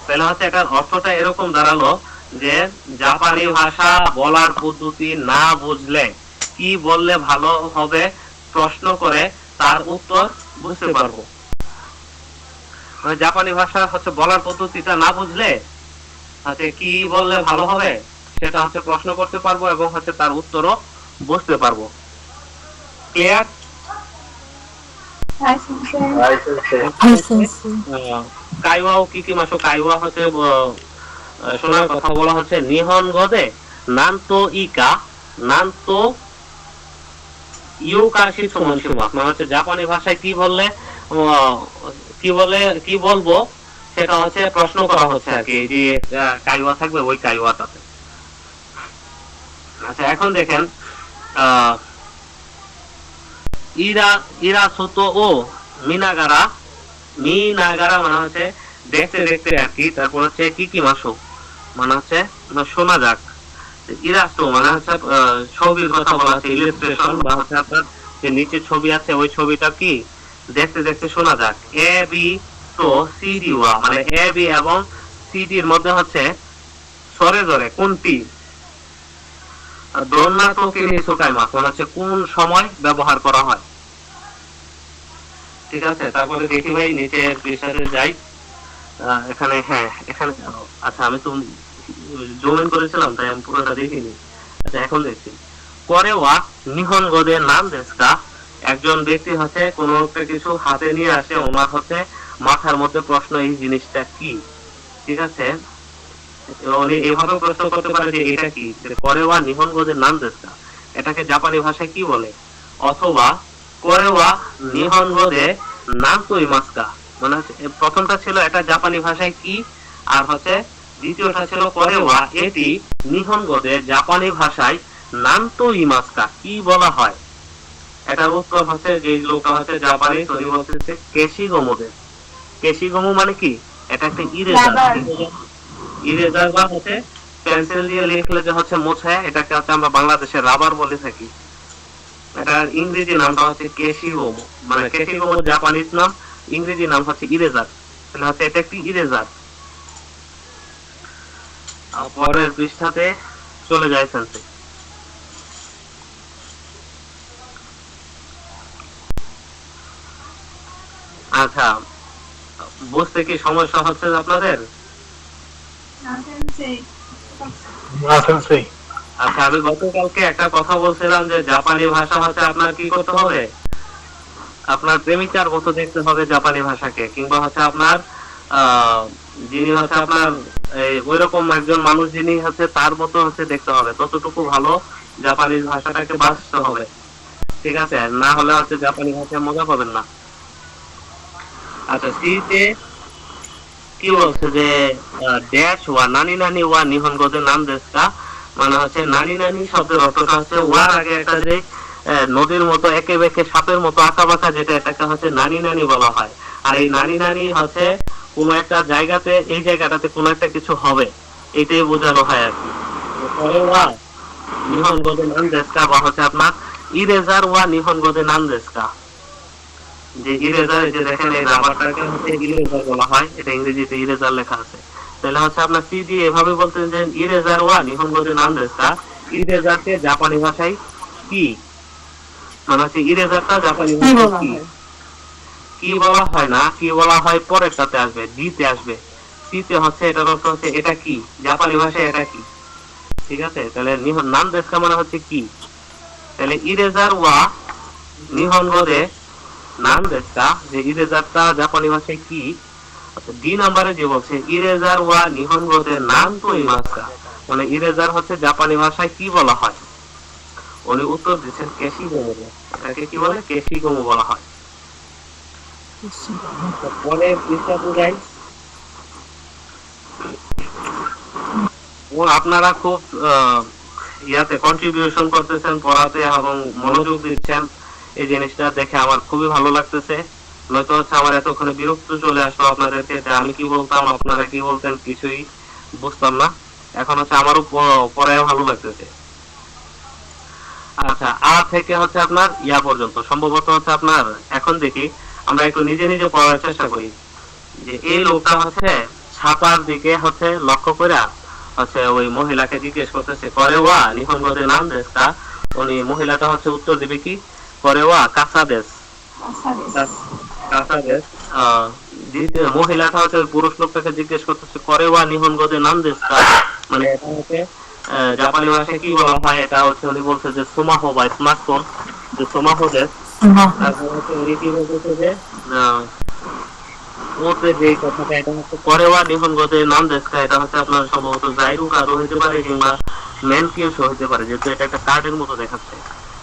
তাহলে হচ্ছে এটার অর্থটা এরকম দাঁড়ালো যে জাপানি ভাষা বলার পদ্ধতি না বুঝলে কি বললে ভালো হবে প্রশ্ন করে তার উত্তর বুঝতে পারবো। জাপানি ভাষা হচ্ছে বলার পদ্ধতিটা না বুঝলে হচ্ছে কি বললে ভালো হবে সেটা হচ্ছে প্রশ্ন করতে পারবো এবং হচ্ছে তার উত্তরও বুঝতে পারবো। ক্লিয়ার? কাইওয়াও কিকিমাসো কাইওয়া হচ্ছে শোনার কথা বলা হচ্ছে নিহনগোদে নানতো ইকা নানতো ইউকাশি সুমনসিমা, মানে হচ্ছে জাপানি ভাষায় কি বললে কি বলবো সেটা হচ্ছে প্রশ্ন করা হচ্ছে আর কি, যে কাইওয়া থাকবে ওই কাইওয়াটাতে। আচ্ছা এখন দেখেন ইরা সুতো ও মিনাগারা মানে হচ্ছে দেখতে দেখতে আর কি, তারপর হচ্ছে কি মাসো মানে হচ্ছে শোনা যাক, ইরাস্তো মানে হচ্ছে ছবির কথা বলা হচ্ছে, ইলাস্ট্রেশন বা হচ্ছে আপনার যে নিচে ছবি আছে ওই ছবিটা কি দেখতে দেখতে শোনা যাক। এ বি তো সিডি ওয়া মানে এ বি এবং সিডির মধ্যে হচ্ছে সরে ধরে কোনটি দোন্না তো কিনি সুকাইমা মানে হচ্ছে কোন সময় ব্যবহার করা হয়। ঠিক আছে, তারপরে দেখি ভাই নিচে পৃষ্ঠাতে যাই। এখানে হ্যাঁ এখানে আচ্ছা আমি তো জয়েন করেছিলাম তাই আমি পুরোটা দেখিনি। আচ্ছা এখন দেখছি করেওয়া নিহনগোদের নাম দেশকা, একজন ব্যক্তি হচ্ছে কোন একটা কিছু হাতে নিয়ে আসে, ওনার হচ্ছে মাথার মধ্যে প্রশ্ন এই জিনিসটা কি। ঠিক আছে, উনি এইভাবে প্রশ্ন করতে পারে যে এটা কি, করেওয়া নিহনগোদের নাম দেশকা, এটাকে জাপানি ভাষায় কি বলে, অথবা করেওয়া নিহনগোদে নাম তো ইমাস্কা, মানে প্রথমটা ছিল এটা জাপানি ভাষায় কি, আর হচ্ছে দ্বিতীয়টা ছিল করেওয়া এটি নিহনগোদে জাপানি ভাষায় নাম তো ইমাস্কা কি বলা হয়। এটার উত্তর হচ্ছে যে লোকটা হচ্ছে জাপানি উনি বলতেছে কেশিগোমোদের। কেশিগোমো মানে কি, এটা একটা ইরেজার বা হচ্ছে পেন্সিল দিয়ে লিখলে যে হচ্ছে মোছা, এটাকে হচ্ছে আমরা বাংলাদেশে রাবার বলে থাকি। এটার ইংরেজি নামটা হচ্ছে কেশিগোমো, মানে কেশিগোমো জাপানিজ নাম, ইংরেজি নাম হচ্ছে ইরেজার। তাহলে হচ্ছে এটা একটি ইরেজার। পরের পৃষ্ঠাতে চলে যায় সেন্সে। আচ্ছা বুঝতে কি সমস্যা হচ্ছে আপনাদের? আচ্ছা আমি গতকালকে একটা কথা বলছিলাম যে জাপানি ভাষা হচ্ছে আপনার কি করতে হবে, আপনার প্রেমিকার মতো দেখতে হবে জাপানি ভাষাকে, কিংবা হচ্ছে আপনার যিনি হচ্ছে আপনার ওই রকম একজন মানুষ যিনি হচ্ছে তার মতো হচ্ছে দেখতে হবে, ততটুকু ভালো জাপানি ভাষাটাকে বাঁচতে হবে। ঠিক আছে, না হলে হচ্ছে জাপানি ভাষায় মজা পাবেন না। আচ্ছা সিতে কি বলছে যে ড্যাশ ওয়া নানি নানি ওয়া নিহনগোদের নাম দেশকা, মানে হচ্ছে নানি নানি শব্দের অর্থটা হচ্ছে ওয়ার আগে একটা যে নদীর মতো একে বেঁকে সাপের মতো আঁকা বাঁকা, যেটা এটাকে হচ্ছে নানি নানি বলা হয়। আর এই নানি নানি হচ্ছে কোন একটা জায়গাতে, এই জায়গাটাতে কোন একটা কিছু হবে, এটাই বোঝানো হয় আর কি। নিহনগোদের নাম দেশকা বা হচ্ছে আপনার ইরেজার ওয়া নিহনগোদের নাম দেশকা, যে ইরেজার যে দেখেন এই রাবারটাকে হচ্ছে ইরেজার বলা হয়, এটা ইংরেজিতে ইরেজার লেখা আছে। তাহলে হচ্ছে আপনার সি দিয়ে এভাবে বলতেন যে ইরেজার ওয়া নিহনগোদের নাম দেশকা, ইরেজারকে জাপানি ভাষায় কি, মানে হচ্ছে ইরেজারটা জাপানি ভাষায় কি, কি বলা হয় না, কি বলা হয় পরেরটাতে আসবে, ডিতে আসবে। সিতে হচ্ছে এটার অর্থ হচ্ছে এটা কি, জাপানি ভাষায় এটা কি। ঠিক আছে, তাহলে নাম দেশকা মানে হচ্ছে কি, তাহলে ইরেজার ওয়া নিহনগোদে নাম দেশকা, যে ইরেজারটা জাপানি ভাষায় কি। ডি নাম্বারে যে বলছে ইরেজার ওয়া নিহনগোদে নাম তো ইমাস্কা, মানে ইরেজার হচ্ছে জাপানি ভাষায় কি বলা হয়, উনি উত্তর দিচ্ছেন কেশিগোমো, এটাকে কি বলে কেশিগোমো বলা হয়। পরে আপনারা খুব ইয়াতে কন্ট্রিবিউশন করতেছেন পড়াতে এবং মনোযোগ দিচ্ছেন, এই জিনিসটা দেখে আমার খুবই ভালো লাগতেছে। নয়তো হচ্ছে আমার এতক্ষণে বিরক্ত চলে আসলো আপনাদেরকে, আমি কি বলতাম আপনারা কি বলতেন কিছুই বুঝতাম না, এখন হচ্ছে আমারও পড়ায় ভালো লাগতেছে। আচ্ছা আ থেকে হচ্ছে আপনার ইয়া পর্যন্ত সম্ভবত হচ্ছে আপনার, এখন দেখি আমরা একটু নিজে নিজে পড়ার চেষ্টা করি যে এই লোকটা হচ্ছে ছাপার দিকে হচ্ছে লক্ষ্য করে হচ্ছে ওই মহিলাকে জিজ্ঞেস করতেছে করে ওয়া নিহঙ্গো দে নাম দেশটা, উনি মহিলাটা হচ্ছে উত্তর দিবে কি করে ওয়া কাঁচা দেশ। কাঁচা দেশ দ্বিতীয় মহিলাটা হচ্ছে ওই পুরুষ লোকটাকে জিজ্ঞেস করতেছে করে ওয়া নিহঙ্গো দে নাম দেশটা, মানে এটা হচ্ছে জাপানি ভাষায় কি বলা হয়, এটা হচ্ছে উনি বলছে যে সুমাহো বা স্মার্টফোন, যে সুমাহো দেশ। তারপর হচ্ছে উনি কি বলতেছে যে ওতে যে কথাটা এটা হচ্ছে করেওয়া নিহঙ্গতে নাম দেশকা, এটা হচ্ছে আপনার সম্ভবত জাইরু কারো হইতে পারে কিংবা মেন কিউশো হইতে পারে, যেহেতু এটা একটা কার্ডের মতো দেখাচ্ছে।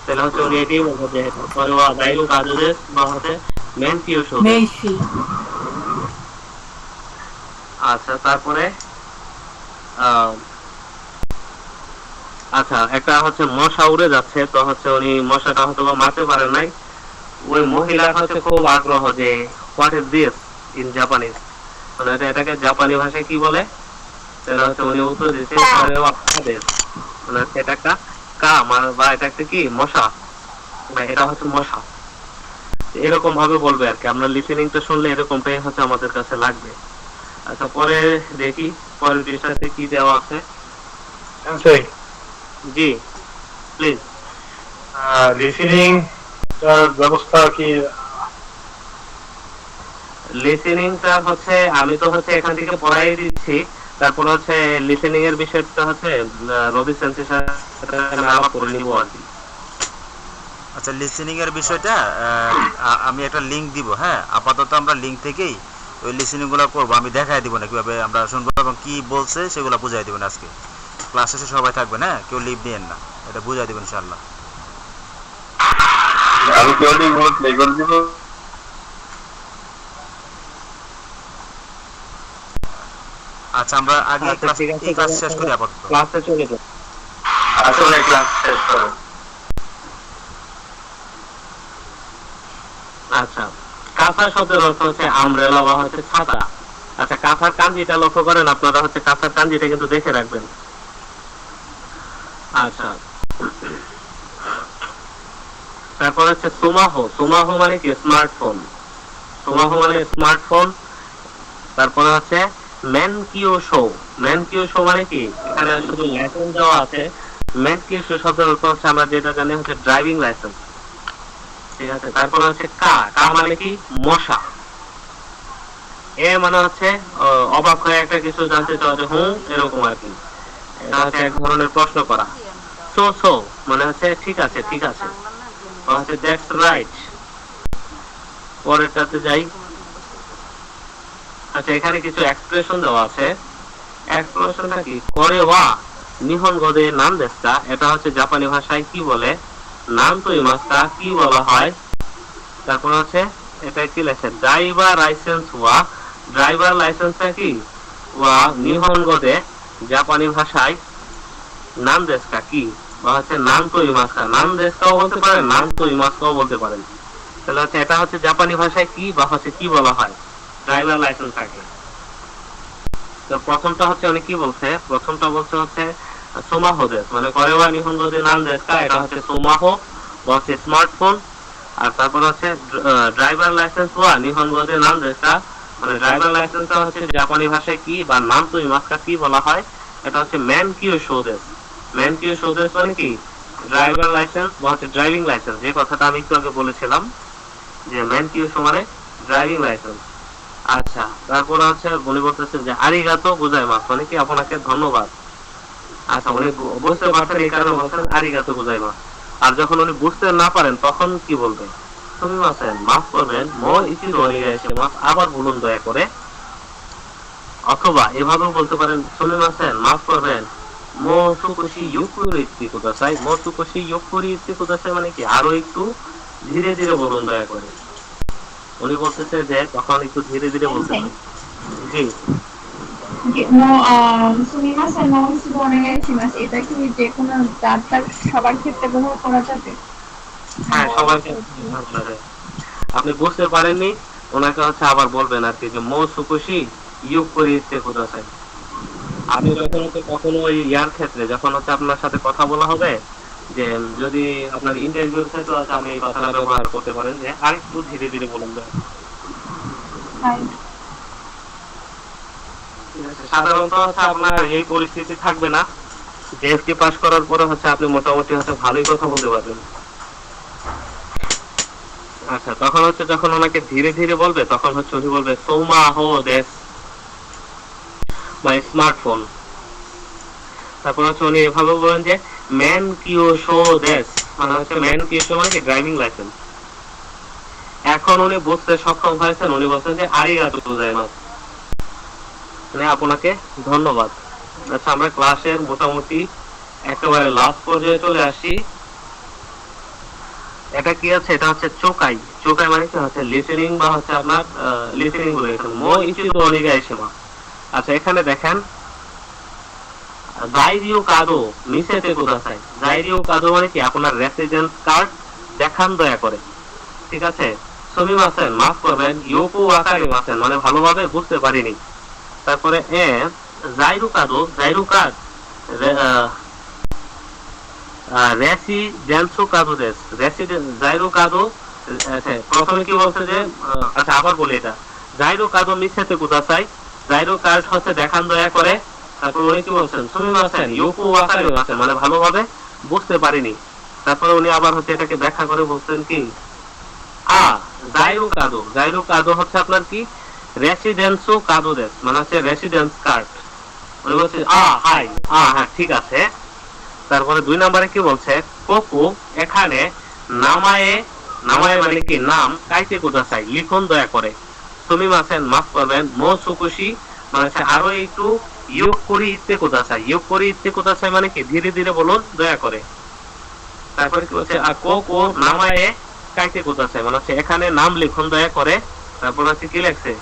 তাহলে হচ্ছে উনি এটাই বলবো যে করেওয়া জাইরু কারো দেশ বা হচ্ছে মেন কিউশো। মেইশি। আচ্ছা তারপরে আচ্ছা একটা হচ্ছে মশা উড়ে যাচ্ছে, তো হচ্ছে উনি মশাটা হয়তো বা মারতে পারেন নাই। ওই মহিলা হচ্ছে খুব আগ্রহ যে what is this in Japanese, মানে এটাকে জাপানি ভাষায় কি বলে, সেটা হচ্ছে উনি উত্তর দিচ্ছে মানে এটা একটা কা বা এটা একটা কি মশা, এটা হচ্ছে মশা, এরকম ভাবে বলবে আর কি। আমরা লিসেনিংটা শুনলে এরকমটাই হচ্ছে আমাদের কাছে লাগবে। আচ্ছা পরে দেখি পরের পৃষ্ঠাতে কি দেওয়া আছে। সেন্সেই জি প্লিজ। লিসেনিং ব্যবস্থা কি? লিসেনিংটা হচ্ছে আমি তো হচ্ছে এখান থেকে পড়াই দিচ্ছি, তারপর হচ্ছে লিসেনিং এর বিষয়টা হচ্ছে রবি সেন্সের সাথে আলাপ করে নিব আর কি। আচ্ছা লিসেনিং এর বিষয়টা আমি একটা লিংক দিব, হ্যাঁ আপাতত আমরা লিংক থেকেই ওই লিসেনিং গুলো করবো, আমি দেখাই দিব না কিভাবে আমরা শুনবো এবং কি বলছে সেগুলো বুঝাই দিব না। আজকে ক্লাস শেষে সবাই থাকবেন, হ্যাঁ কেউ লিভ দিয়েন না, এটা বুঝাই দিব ইনশাআল্লাহ। আমি কি ওটি গুলো প্লে করে দিব? আচ্ছা আমরা আগে এই ক্লাস শেষ করি আপাতত। ক্লাসে চলে যাই। আসলে ক্লাস শেষ করো। আচ্ছা কাঁথা শব্দের অর্থ হচ্ছে আমব্রেলা বা হচ্ছে ছাতা। আচ্ছা কাঁথার কাঞ্জিটা লক্ষ্য করেন আপনারা, হচ্ছে কাঁথার কাঞ্জিটা কিন্তু দেখে রাখবেন। আচ্ছা তারপর হচ্ছে সুমাহো, সুমাহো মানে কি স্মার্টফোন, সুমাহো মানে স্মার্টফোন। তারপরে হচ্ছে মেনকিয়োশো, মেনকিয়োশো মানে কি এখানে শুধু লাইসেন্স দেওয়া আছে। মেনকিয়োশো শব্দের অর্থ হচ্ছে আমরা যেটা জানি হচ্ছে ড্রাইভিং লাইসেন্স, ঠিক আছে। তারপর হচ্ছে কা, কা মানে কি মশা। এ মানে হচ্ছে অবাক হয়ে একটা কিছু জানতে চাওয়া যে হুম এরকম আর কি, এটা হচ্ছে এক ধরনের প্রশ্ন করা। সো সো মানে হচ্ছে ঠিক আছে ঠিক আছে, হচ্ছে দ্যাটস রাইট। পরেরটাতে যাই। আচ্ছা এখানে কিছু এক্সপ্রেশন দেওয়া আছে। এক্সপ্রেশনটা কি করে ওয়া নিহঙ্গো দে নাম দেশটা, এটা হচ্ছে জাপানি ভাষায় কি বলে, নাম তো ইমাসটা কি বলা হয়। তারপর হচ্ছে এটা কি লেখছে ড্রাইভার লাইসেন্স ওয়া, ড্রাইভার লাইসেন্সটা কি ওয়া নিহঙ্গো দে জাপানি ভাষায় নাম দেশটা কি, বা হচ্ছে নাম তো ইমাসটা, নাম দেশটাও বলতে পারেন নাম তো ইমাসটাও বলতে পারেন। তাহলে হচ্ছে এটা হচ্ছে জাপানি ভাষায় কি বা হচ্ছে কি বলা হয় ড্রাইভার লাইসেন্স থাকে। তো প্রথমটা হচ্ছে উনি কি বলছে, প্রথমটা বলছে হচ্ছে সোমাহো দেশ, মানে করেওয়া নিহঙ্গো দে নাম দেশটা, এটা হচ্ছে সোমাহো বা হচ্ছে স্মার্টফোন। আর তারপর হচ্ছে ড্রাইভার লাইসেন্স ওয়া নিহঙ্গো দে নাম দেশটা, মানে ড্রাইভার লাইসেন্সটা হচ্ছে জাপানি ভাষায় কি বা নাম তো ইমাসকা কি বলা হয়, এটা হচ্ছে মেনকিয়োশো দেশ। মেনকিয়োশো দেশ মানে কি ড্রাইভার লাইসেন্স বা হচ্ছে ড্রাইভিং লাইসেন্স, যে কথাটা আমি একটু আগে বলেছিলাম যে মেনকিয়োশো মানে ড্রাইভিং লাইসেন্স। আচ্ছা তারপর হচ্ছে উনি বলতেছেন যে আরিগাতো গোজাইমাস, মানে কি আপনাকে ধন্যবাদ। আচ্ছা উনি বুঝতে পারছেন এই কারণে বলছেন আরিগাতো গোজাইমাস। আর যখন উনি বুঝতে না পারেন তখন কি বলবেন, তুমি আছেন মাফ করবেন মো ইচিরো ওনেগাইশিমাস, আবার বলুন দয়া করে। অথবা এভাবেও বলতে পারেন তুমি আছেন মাফ করবেন মো সুকুশি ইউকুরি ইত্তি কুদাসাই, মো সুকুশি ইউকুরি ইত্তি কুদাসাই মানে কি আরো একটু ধীরে ধীরে বলুন দয়া করে। উনি বলতেছে যে তখন একটু ধীরে ধীরে বলতে হবে। জি এটা কি যে কোনো সবার ক্ষেত্রে ব্যবহার করা যাবে? হ্যাঁ সবার ক্ষেত্রে ব্যবহার করা যায়। আপনি বুঝতে পারেননি ওনাকে হচ্ছে আবার বলবেন আর কি যে মো সুকুশি ইউকুরি ইত্তি কুদাসাই। আপনি যখন হচ্ছে কখনো ওই ইয়ার ক্ষেত্রে যখন হচ্ছে আপনার সাথে কথা বলা হবে, যে যদি আপনার ইন্টারভিউর ক্ষেত্রে আছে আমি এই কথাটা ব্যবহার করতে পারেন যে আরেকটু ধীরে ধীরে বলুন। সাধারণত হচ্ছে আপনার এই পরিস্থিতি থাকবে না, জেএফটি পাস করার পরে হচ্ছে আপনি মোটামুটি হচ্ছে ভালোই কথা বলতে পারবেন। আচ্ছা, তখন হচ্ছে যখন ওনাকে ধীরে ধীরে বলবে তখন হচ্ছে উনি বলবে সোমা হো দেশ মাই স্মার্টফোন। তারপর হচ্ছে উনি এভাবে বলেন যে ম্যান কিউ শো দেশ, মানে হচ্ছে ম্যান কিউ শো মানে কি ড্রাইভিং লাইসেন্স। এখন উনি বুঝতে সক্ষম হয়েছেন, উনি বলছেন যে আরিগাতো গোজাইমাসু, মানে আপনাকে ধন্যবাদ। আচ্ছা, আমরা ক্লাসের মোটামুটি একেবারে লাস্ট পর্যায়ে চলে আসি। এটা কি আছে? এটা হচ্ছে চোকাই। চোকাই মানে কি হচ্ছে লিসেনিং, বা হচ্ছে আপনার লিসেনিং বলে এখানে মো ইচিদো ওনিগাইশিমাস। আচ্ছা, এখানে দেখেন জাইরিও কাদো মিসেতে কুদাসাই। জাইরিও কাদো মানে কি আপনার রেসিডেন্স কার্ড দেখান দয়া করে, ঠিক আছে। সুমিমাসেন মাফ করবেন, ইয়োকো ওয়াকারিমাসেন মানে ভালোভাবে বুঝতে পারিনি। তারপরে জাইরু কাদো, জাইরু কার্ড রেসিডেন্সো কাদো দেশ, রেসিডেন্স জাইরু কাদো। প্রথমে কি বলছে যে আচ্ছা আবার বলি, এটা জাইরু কাদো মিসেতে কুদাসাই, জাইরু কার্ড হচ্ছে দেখান দয়া করে। তারপর উনি কি বলছেন সুমিমাসেন ইয়োকো ওয়াকারিমাসেন মানে ভালোভাবে বুঝতে পারিনি। তারপরে উনি আবার হচ্ছে এটাকে ব্যাখ্যা করে বলছেন কি জাইরু কাদো, জাইরু কাদো হচ্ছে আপনার কি রেসিডেন্সো কাদো দেশ মানে হচ্ছে রেসিডেন্স কার্ড। উনি বলছে হাই হ্যাঁ ঠিক আছে। তারপরে 2 নম্বরে কি বলছে কোকো এখানে নামায়ে, নামায়ে মানে কি নাম, কাইতে কুদাসাই লিখুন দয়া করে। সুমিমাসেন মাফ করবেন, মো সুকুশি মানে হচ্ছে আরো একটু ইয়োগ করি ইত্তে কুদাসাই। ইয়োগ করি ইত্তে কুদাসাই মানে কি ধীরে ধীরে বলুন দয়া করে। তারপরে কি বলছে কোকো নামায়ে কাইতে কুদাসাই মানে হচ্ছে এখানে নাম লিখুন দয়া করে। তারপর হচ্ছে কি লেখছে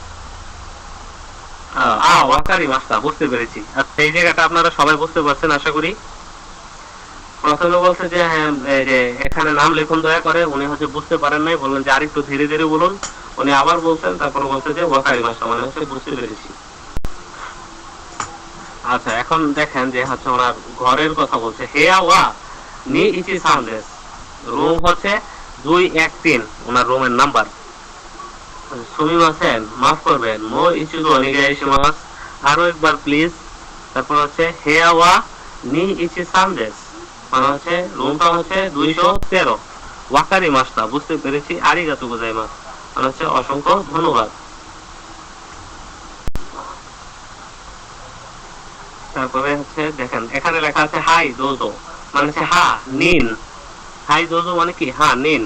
ওয়াকারিমাস্তা, বুঝতে পেরেছি। আচ্ছা, এই জায়গাটা আপনারা সবাই বুঝতে পারছেন আশা করি। প্রথমে বলছে যে এখানে নাম লিখুন দয়া করে, উনি হচ্ছে বুঝতে পারেন নাই, বললেন যে আরেকটু ধীরে ধীরে বলুন। উনি আবার বলছেন, তারপর বলছে যে ওয়াকারিমাস্তা মানে হচ্ছে বুঝতে পেরেছি। আচ্ছা, এখন দেখেন যে হচ্ছে ওনার ঘরের কথা বলছে হেয়া ওয়া নি ইচি সানদেস, রুম হচ্ছে 213 ওনার রুমের নাম্বার। সুমিমাসেন মাফ করবেন, মো ইচিদো ওনিগাইশিমাস আরো একবার প্লিজ। তারপর হচ্ছে হেয়া ওয়া নি ইচি সানদেস মানে হচ্ছে রুমটা হচ্ছে 213, ওয়াকারিমাস্তা বুঝতে পেরেছি, আরিগাতো গোজাইমাস মানে হচ্ছে অসংখ্য ধন্যবাদ। তারপরে হচ্ছে দেখেন এখানে লেখা আছে হাই দোজো মানে হচ্ছে হা নিন, হাই দোজো মানে কি হ্যাঁ নিন।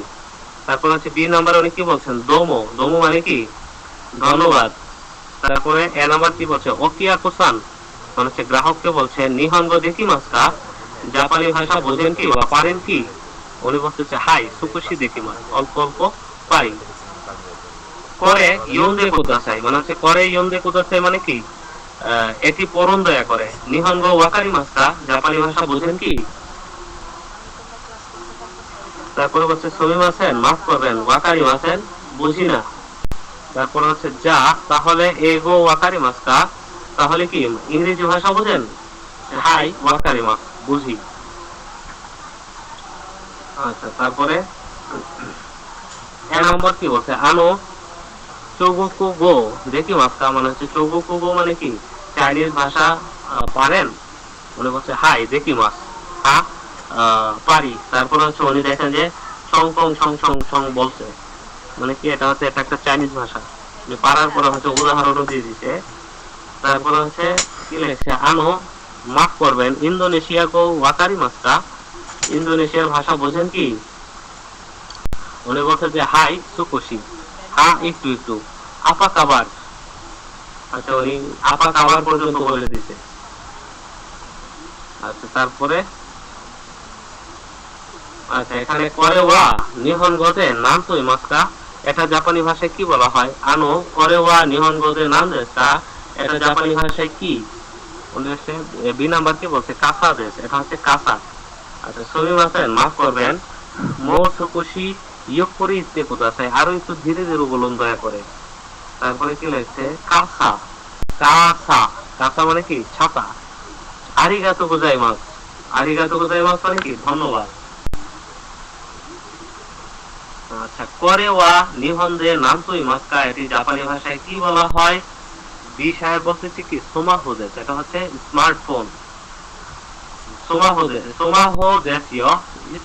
তারপর হচ্ছে বি নাম্বার উনি কি বলছেন দোমো, দোমো মানে কি ধন্যবাদ। তারপরে এ নাম্বার কি বলছে ওকিয়া কুসান মানে হচ্ছে গ্রাহককে বলছে নিহনগো দেকিমাসকা, জাপানি ভাষা বোঝেন কি বা পারেন কি? উনি বলতেছে হাই সুকুশি দেকিমাস, অল্প অল্প পারি। করে ইয়োন্দে কুদাসাই মানে হচ্ছে করে ইয়োন্দে কুদাসাই মানে কি এটি পড়ুন দয়া করে। নিহনগো ওয়াকারিমাসকা, জাপানি ভাষা বোঝেন কি? তারপরে হচ্ছে সুমিমাসেন মাফ করবেন, ওয়াকারিমাসেন বুঝি না। তারপর হচ্ছে যা তাহলে এগো ওয়াকারিমাসকা তাহলে কি ইংরেজি ভাষা বোঝেন? হাই ওয়াকারিমাস বুঝি। আচ্ছা, তারপরে এ নম্বর কি বলছে আনো চৌগোকু গো দেকিমাসকা মানে হচ্ছে চৌগোকু গো মানে কি চাইনিজ ভাষা পারেন? উনি বলছে হাই দেকিমাস, হ্যাঁ পারি। তারপর হচ্ছে উনি দেখেন যে song song song song song বলছে মানে কি এটা হচ্ছে এটা একটা চাইনিজ ভাষা, পারার পরে হচ্ছে উদাহরণও দিয়ে দিছে। তারপর হচ্ছে কি লেখছে আনো মাফ করবেন, ইন্দোনেশিয়া গো ওয়াকারিমাসকা, ইন্দোনেশিয়ার ভাষা বোঝেন কি? উনি বলছে যে হাই সুকুশি, হ্যাঁ একটু একটু। আপা কাবার, আচ্ছা উনি আপা কাবার পর্যন্ত বলে দিছে। আচ্ছা, তারপরে আচ্ছা এখানে করে ওয়া নিহনগোতে নাম তো মাস্কা, এটা জাপানি ভাষায় কি বলা হয়? আনো করে ওয়া নিহনগোতে নাম দেশকা, এটা জাপানি ভাষায় কি? উনি হচ্ছে বি নাম্বার কি বলছে কাসা দেশ, এটা হচ্ছে কাসা। আচ্ছা, সুমিমাসেন মাফ করবেন, মো সুকুশি ইয়োগ করে ইত্তে কুদাসাই আরো একটু ধীরে ধীরে বলুন দয়া করে। তারপরে কি লিখছে কাসা, কাসা কাসা মানে কি ছাতা। আরিগাতো গোজাইমাস, আরিগাতো গোজাইমাস মানে কি ধন্যবাদ। আচ্ছা, করে ওয়া নিহনদে নামতোই মাস্কা, এটি জাপানি ভাষায় কি বলা হয়? বি সাহেব বলতেছে কি সোমাহো দেশ, এটা হচ্ছে স্মার্টফোন। সোমাহো দেশীয়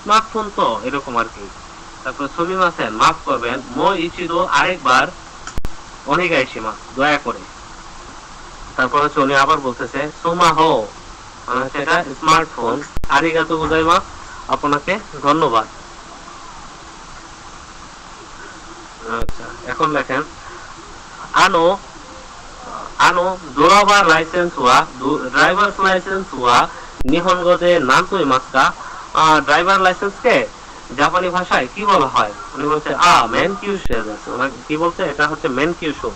স্মার্টফোন তো এরকম আর কি। তারপর সুমিমাসেন মাফ করবেন, মো ইচিদো আরেকবার, অনিগাইশিমা দয়া করে। তারপর হচ্ছে উনি আবার বলতেছে সোমাহো মানে হচ্ছে এটা স্মার্টফোন, আরিগাতো গোজাইমাস আপনাকে ধন্যবাদ। আচ্ছা এখন দেখেন আনো আনো ড্রাইভার লাইসেন্স ওয়া নিহনগো দে নানতো ইমাসকা, ড্রাইভার লাইসেন্স কে জাপানি ভাষায় কি বলা হয়? উনি বলছে মেন কিউশো, কি বলছে এটা হচ্ছে মেন কিউশো।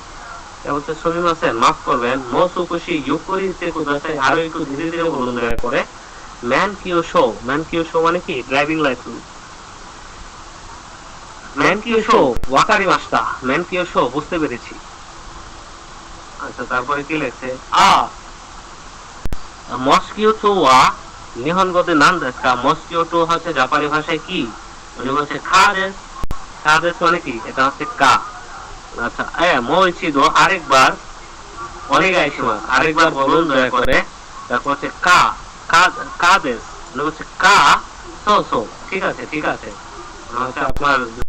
এটা হচ্ছে সুমিমাসেন মাফ করবেন, মো সুকুশি ইউকুরি তে কুদাসাই, আরো একটু ধীরে ধীরে বলুন দয়া করে। ম্যান কিউশো মানে কি ড্রাইভিং লাইসেন্স। ম্যান কিউশো ওয়াকারিমাস্তা, ম্যান কিউশো বুঝতে পেরেছি। আচ্ছা তারপরে কি লেখছে মস্কিউটো ওয়া নিহনগোতে নাম দেশ কা, মস্কিউটো হচ্ছে জাপানি ভাষায় কি? উনি বলছে খাদেশ, খাদেশ মানে কি এটা হচ্ছে কা। আচ্ছা মো ইচিদো আরেকবার, অনেগাইশিমাস আরেকবার বলুন দয়া করে। তারপর হচ্ছে কাদেশ, উনি বলছে কা সো সো, ঠিক আছে ঠিক আছে, হচ্ছে আপনার